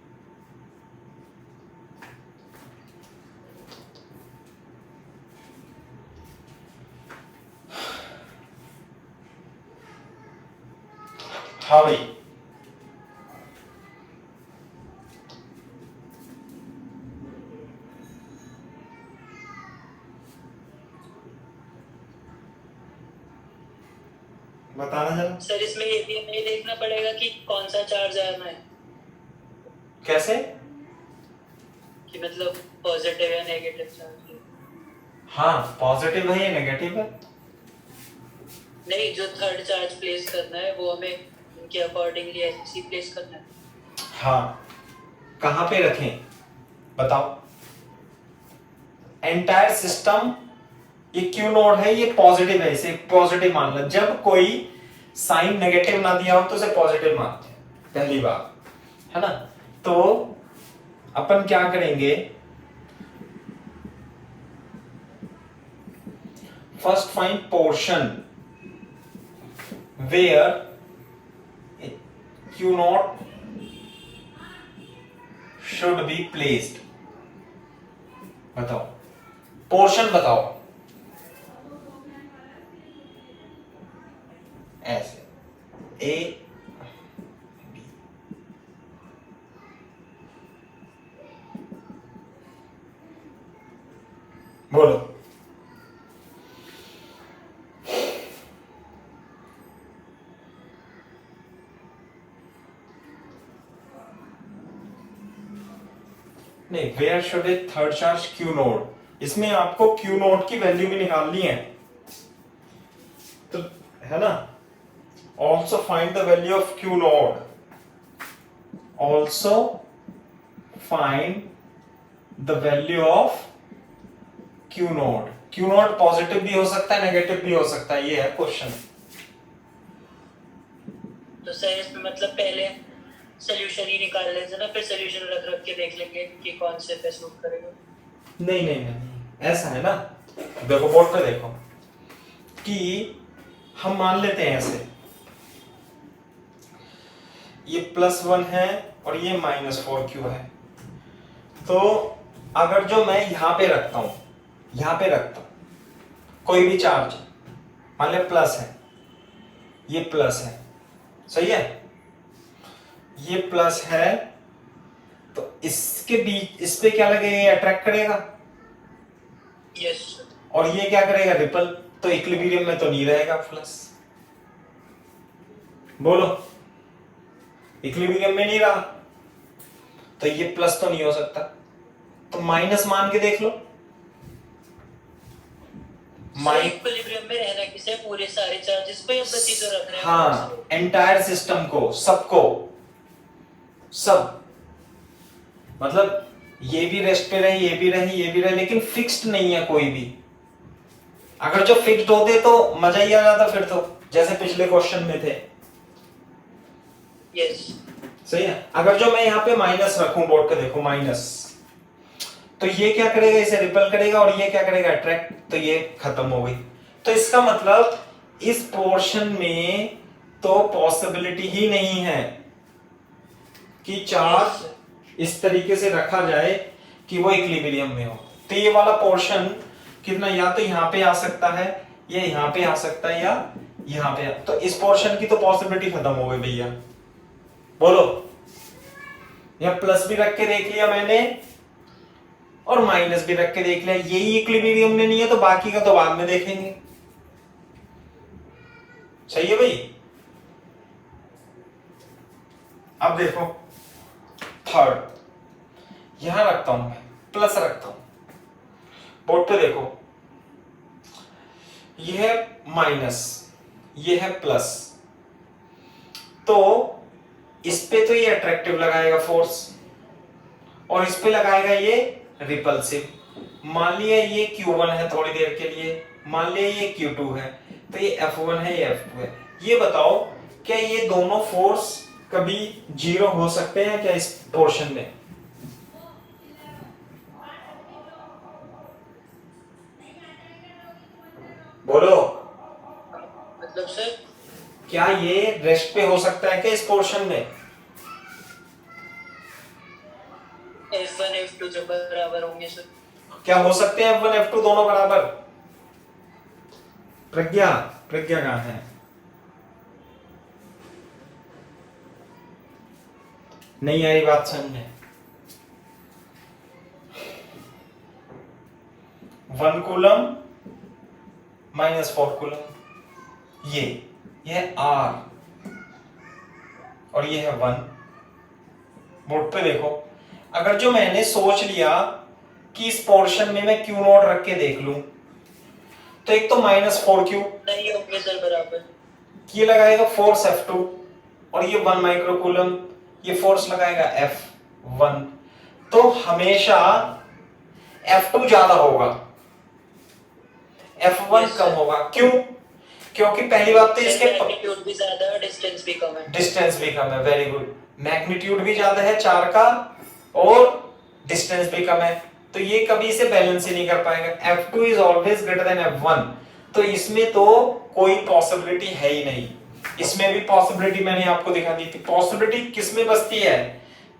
हाँ भाई, बताना जरा।
सर इसमें ये भी हमें देखना पड़ेगा कि कौन सा चार्ज आना है,
कैसे?
कि मतलब पॉजिटिव या नेगेटिव चार्ज।
हाँ, पॉजिटिव है या नेगेटिव है?
नहीं, जो थर्ड चार्ज प्लेस करना है वो हमें उनके अकॉर्डिंगली ऐसे प्लेस करना है।
हाँ, कहाँ पे रखें बताओ। एंटायर सिस्टम, ये क्यू नोड है, ये पॉजिटिव है, इसे पॉजिटिव मान लो। जब कोई साइन नेगेटिव ना दिया हो तो उसे पॉजिटिव मानते हैं, पहली बात है ना। तो अपन क्या करेंगे, first find portion where Q naught should be placed. बताओ, पोर्शन बताओ। ऐसे ए बी, बोलो। नहीं, where should a third charge Q node, इसमें आपको क्यू नोड की वैल्यू भी निकालनी है, तो है ना। Also find the value of Q node, also find the value of Q node. Q node positive भी हो सकता है, नेगेटिव भी हो सकता है, ये है क्वेश्चन।
तो सर इसमें मतलब पहले सोल्यूशन ही निकाल लेते ना, फिर सोल्यूशन रख रख के देख लेंगे कि कौन से पे सूट करेगा।
नहीं नहीं नहीं, ऐसा है ना, देखो बोर्ड पे देखो कि हम मान लेते हैं ऐसे, ये +1 है और ये -4q है, तो अगर जो मैं यहां पे रखता हूं, यहां पे रखता हूं कोई भी चार्ज, मान लिया प्लस है, ये प्लस है, सही है, ये प्लस है, तो इसके बीच इस पे क्या लगेगा, ये अट्रैक्ट करेगा,
यस
और ये क्या करेगा, रिपल, तो इक्विलिब्रियम में तो नहीं रहेगा प्लस, बोलो इक्विलिब्रियम में नहीं रहा, तो ये प्लस तो नहीं हो सकता, तो माइनस मान के देख लो।
इक्विलिब्रियम में रहना किसे, पूरे सारे चार्जेस पे या बस ये जो रख रहे हैं,
हाँ, एंटायर सिस्टम को, सबको, सब, मतलब ये भी रेस्ट पे रहे, ये भी रहे, ये भी रहे, लेकिन फिक्स्ड नहीं है कोई भी। अगर जो फिक्स्ड होते तो मजा ही आ जाता फिर तो, जैसे पिछले क्वेश्चन में थे।
यस
सही है। अगर जो मैं यहाँ पे माइनस रखूं, बोर्ड पे देखो माइनस, तो ये क्या करेगा, इसे रिपल करेगा, और ये क्या करेगा, अट्रैक्ट, तो ये खत्म हो गई। तो इसका मतलब इस पोर्शन में तो पॉसिबिलिटी ही नहीं है कि चार्ज इस तरीके से रखा जाए कि वो इक्विलिब्रियम में हो। तो ये वाला पोर्शन कितना, या तो यहाँ पे आ सकता है, या यहाँ पे आ सकता है, या यहाँ पे तो इस पोर्शन की तो पॉसिबिलिटी खत्म हो गई भैया। बोलो, यहाँ प्लस भी रख के देख लिया मैंने और माइनस भी रख के देख लिया, यही इक्विलिब्रियम में नहीं है तो बाकी का तो बाद में देखेंगे। सही है भाई। अब देखो थर्ड, यहां रखता हूं मैं, प्लस रखता हूं, बोर्ड पे देखो, ये है माइनस, ये है प्लस, तो इस पे तो ये अट्रैक्टिव लगाएगा फोर्स, और इस पे लगाएगा ये रिपल्सिव। मान लिया ये Q1 है थोड़ी देर के लिए, मान लिया ये Q2 है, तो ये F1 है, ये F2 है। ये बताओ क्या ये दोनों फोर्स कभी जीरो हो सकते हैं क्या इस पोर्शन में? बोलो,
मतलब सर
क्या ये रेस्ट पे हो सकता है क्या इस पोर्शन में?
F1 F2 जब बराबर होंगे सर,
क्या हो सकते हैं F1 F2 दोनों बराबर? प्रज्ञा, प्रज्ञा कहां है? नहीं आई बात समझ? 1 कूलम -4 कूलम, ये है R और ये है 1। बोर्ड पे देखो, अगर जो मैंने सोच लिया कि इस पोर्शन में मैं Q नोट रख के देख लूं, तो एक तो -4Q
नहीं होंगे सर बराबर,
ये लगाएगा फोर्स F2 और ये 1 माइक्रो कूलम ये फोर्स लगाएगा F1, तो हमेशा F2 ज्यादा होगा, F1 कम होगा। क्यों? क्योंकि पहली बात तो इसके
मैग्नीट्यूड भी ज्यादा है, डिस्टेंस भी कम है।
डिस्टेंस भी कम है, वेरी गुड। मैग्नीट्यूड भी ज्यादा है 4 का और डिस्टेंस भी कम है, तो ये कभी इसे बैलेंस ही नहीं कर पाएगा। F2 is always greater than F1, तो इसमें तो कोई पॉसिबिलिटी है ही नहीं। इसमें भी पॉसिबिलिटी मैंने आपको दिखा दी थी। पॉसिबिलिटी किसमें बसती है?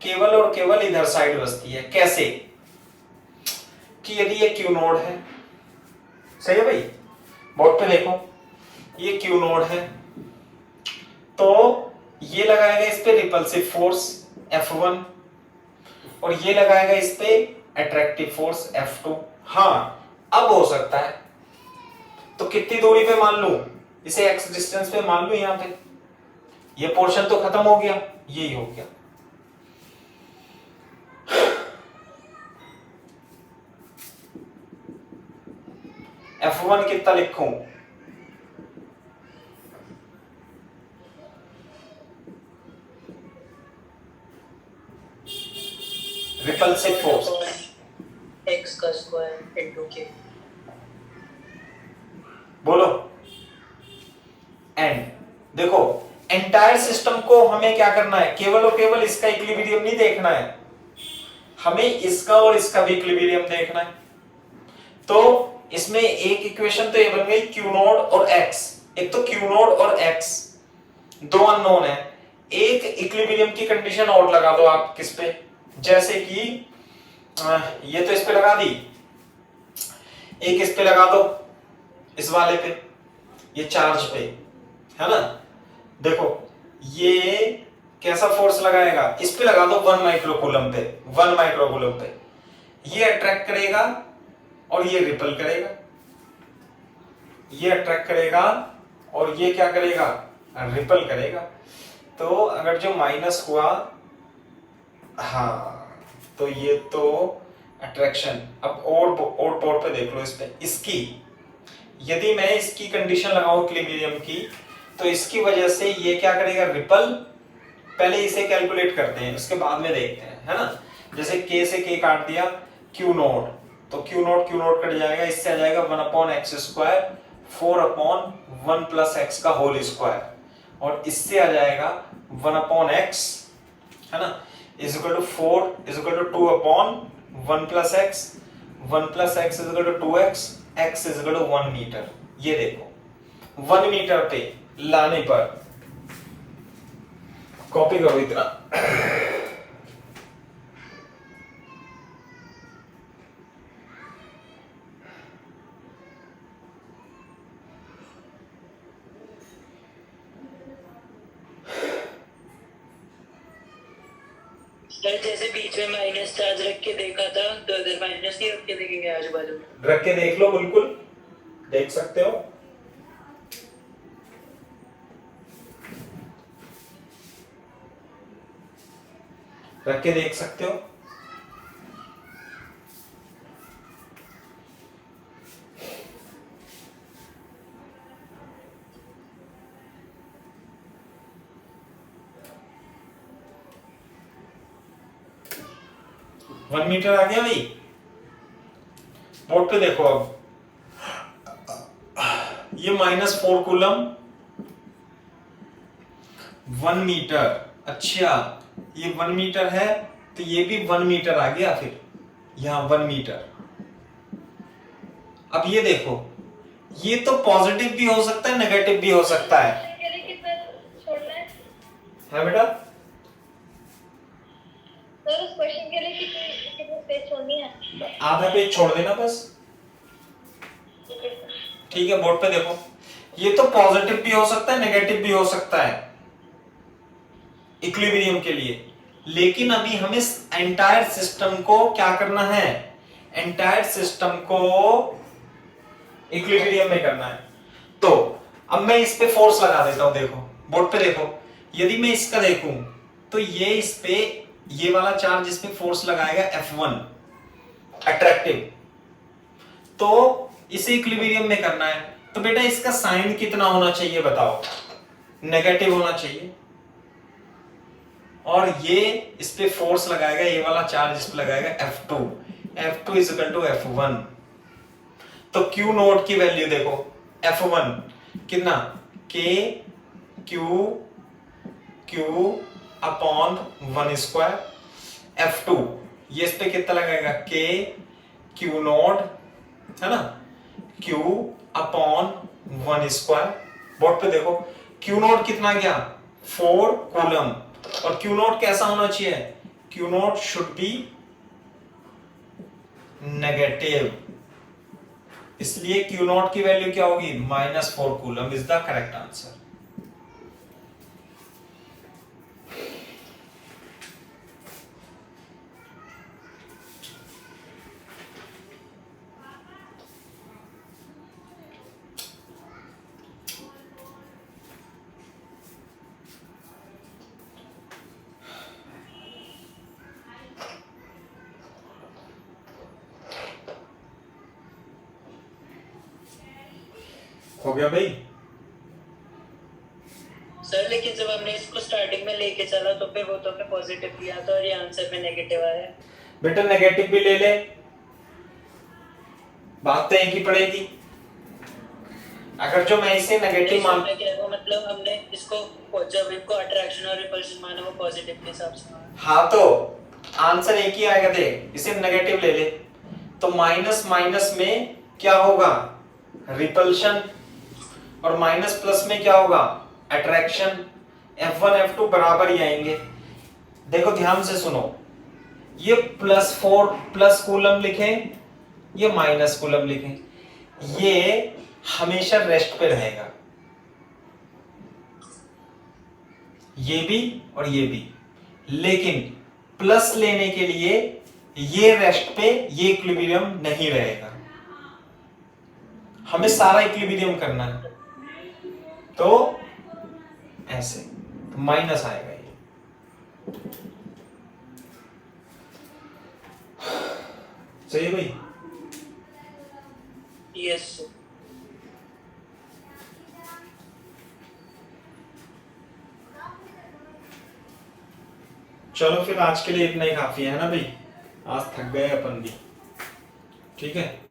केवल और केवल इधर साइड बसती है। कैसे? कि यदि ये Q नोड है, सही है भाई, बोर्ड पे देखो, ये Q नोड है, तो ये लगाएगा इस पे रिपल्सिव फोर्स F1 और ये लगाएगा इस पे अट्रैक्टिव फोर्स F2। हाँ, अब हो सकता है, तो कितनी दूरी पे मान लूं इसे, x डिस्टेंस पे मान लूं, यहां पे ये पोर्शन तो खत्म हो गया, यही हो गया। F1 कितना लिखूं? रिपल्सिव फोर्स
x का स्क्वायर इनटू k।
बोलो। एंड देखो, एंटायर सिस्टम को हमें क्या करना है, केवल और केवल इसका इक्विलिब्रियम नहीं देखना है, हमें इसका और इसका भी इक्विलिब्रियम देखना है। तो इसमें एक इक्वेशन तो ये बन गई Q नोड और x, एक तो Q नोड और x दो अननोन है। एक इक्विलिब्रियम की कंडीशन और लगा दो आप किस पे, जैसे कि ये तो इस पे लगा दी, एक इस पे लगा दो, इस वाले पे, ये चार्ज पे है ना। देखो ये कैसा फोर्स लगाएगा, इस पे लगा दो 1 माइक्रोकूलम पे, 1 माइक्रोकूलम पे, ये अट्रैक्ट करेगा और ये रिपल करेगा, ये अट्रैक्ट करेगा और ये क्या करेगा, रिपल करेगा। तो अगर जो माइनस हुआ, हाँ तो ये तो अट्रैक्शन। अब और पोर्ट पे देख लो, इस पे इसकी, यदि मैं इसकी कंडीशन लगाऊं इक्विलिब्रियम की, तो इसकी वजह से ये क्या करेगा, रिपल। पहले इसे कैलकुलेट करते हैं, उसके बाद में देखते हैं, है ना। जैसे k से k काट दिया, Q नोट, तो Q नोट कट जाएगा, इससे आ जाएगा 1/x², 4/1 + x का होल स्क्वायर, और इससे आ जाएगा 1/x, है ना, is equal to 4 is equal to 2/1 + x, 1 + x is equal to 2x, x is equal to 1 metre. ये देखो 1 मीटर पे लाने पर, कॉपी करो इतना,
सर जैसे बीच में माइनस चार्ज रख के देखा था, तो अगर माइनस ही रख के देखेंगे आजू बाजू में,
रख के देख लो, बिल्कुल देख सकते हो। रख के देख सकते हो। वन मीटर आ गया भाई, बोर्ड पे देखो। अब ये -4 कूलम 1 मीटर, अच्छा ये 1 मीटर है, तो ये भी 1 मीटर आ गया, फिर यहां 1 मीटर। अब ये देखो, ये तो पॉजिटिव भी हो सकता है, नेगेटिव भी हो सकता है।
के लिए कितना छोड़ना है
बेटा,
सर? उस क्वेश्चन के लिए कितनी स्पेस छोड़नी है?
आधा पेज छोड़ देना बस, ठीक है। बोर्ड पे देखो, ये तो पॉजिटिव भी हो सकता है, नेगेटिव भी हो सकता है इक्विलिब्रियम के लिए, लेकिन अभी हमें एंटायर सिस्टम को क्या करना है, एंटायर सिस्टम को इक्विलिब्रियम में करना है। तो अब मैं इस पे फोर्स लगा देता हूं, देखो बोर्ड पे देखो, यदि मैं इसका देखूं तो ये इस पे, ये वाला चार्ज इस पे फोर्स लगाएगा F1 अट्रैक्टिव, तो इसे इक्विलिब्रियम में करना है। तो बेटा इसका साइन कितना होना चाहिए बताओ, नेगेटिव होना चाहिए, और ये इस पे फोर्स लगाएगा, ये वाला चार्ज इस पे लगाएगा F2, F2 is equal to F1। तो Q नोट की वैल्यू देखो, F1 कितना, K Q/1², F2 ये इस पे कितना लगाएगा, K Q नोट, है ना, Q/1²। बोर्ड पे देखो Q नोट कितना गया, 4 कूलम, और Q नोट कैसा होना चाहिए, Q note should be negative, इसलिए Q नोट की वैल्यू क्या होगी, -4 coulomb is the correct answer. हो गया भाई?
सर लेकिन जब हमने इसको स्टार्टिंग में लेके चला तो फिर वो तो पे पॉजिटिव दिया था और ये आंसर में नेगेटिव आया।
बेटा नेगेटिव भी ले ले, बात तो एक ही पड़ेगी। अगर जो मैं इसे नेगेटिव मान,
वो मतलब हमने इसको जब इनको अट्रैक्शन और रिपल्शन माना वो पॉजिटिव के हिसाब से माना।
हाँ तो आंसर एक ही आएगा। देख इसे नेगेटिव ले ले तो माइनस माइनस में क्या होगा? रिपल्शन, और माइनस प्लस में क्या होगा? अट्रैक्शन। F1 F2 बराबर ही आएंगे। देखो ध्यान से सुनो, ये +4 प्लस कूलम लिखें, ये माइनस कूलम लिखें, ये हमेशा रेस्ट पे रहेगा, ये भी और ये भी। लेकिन प्लस लेने के लिए ये रेस्ट पे, ये इक्विलिब्रियम नहीं रहेगा। हमें सारा इक्विलिब्रियम करना है, तो ऐसे तो माइनस आएगा ये। सही है भाई?
यस।
चलो फिर आज के लिए इतना ही काफी है ना भाई? आज थक गए अपन भी। ठीक है।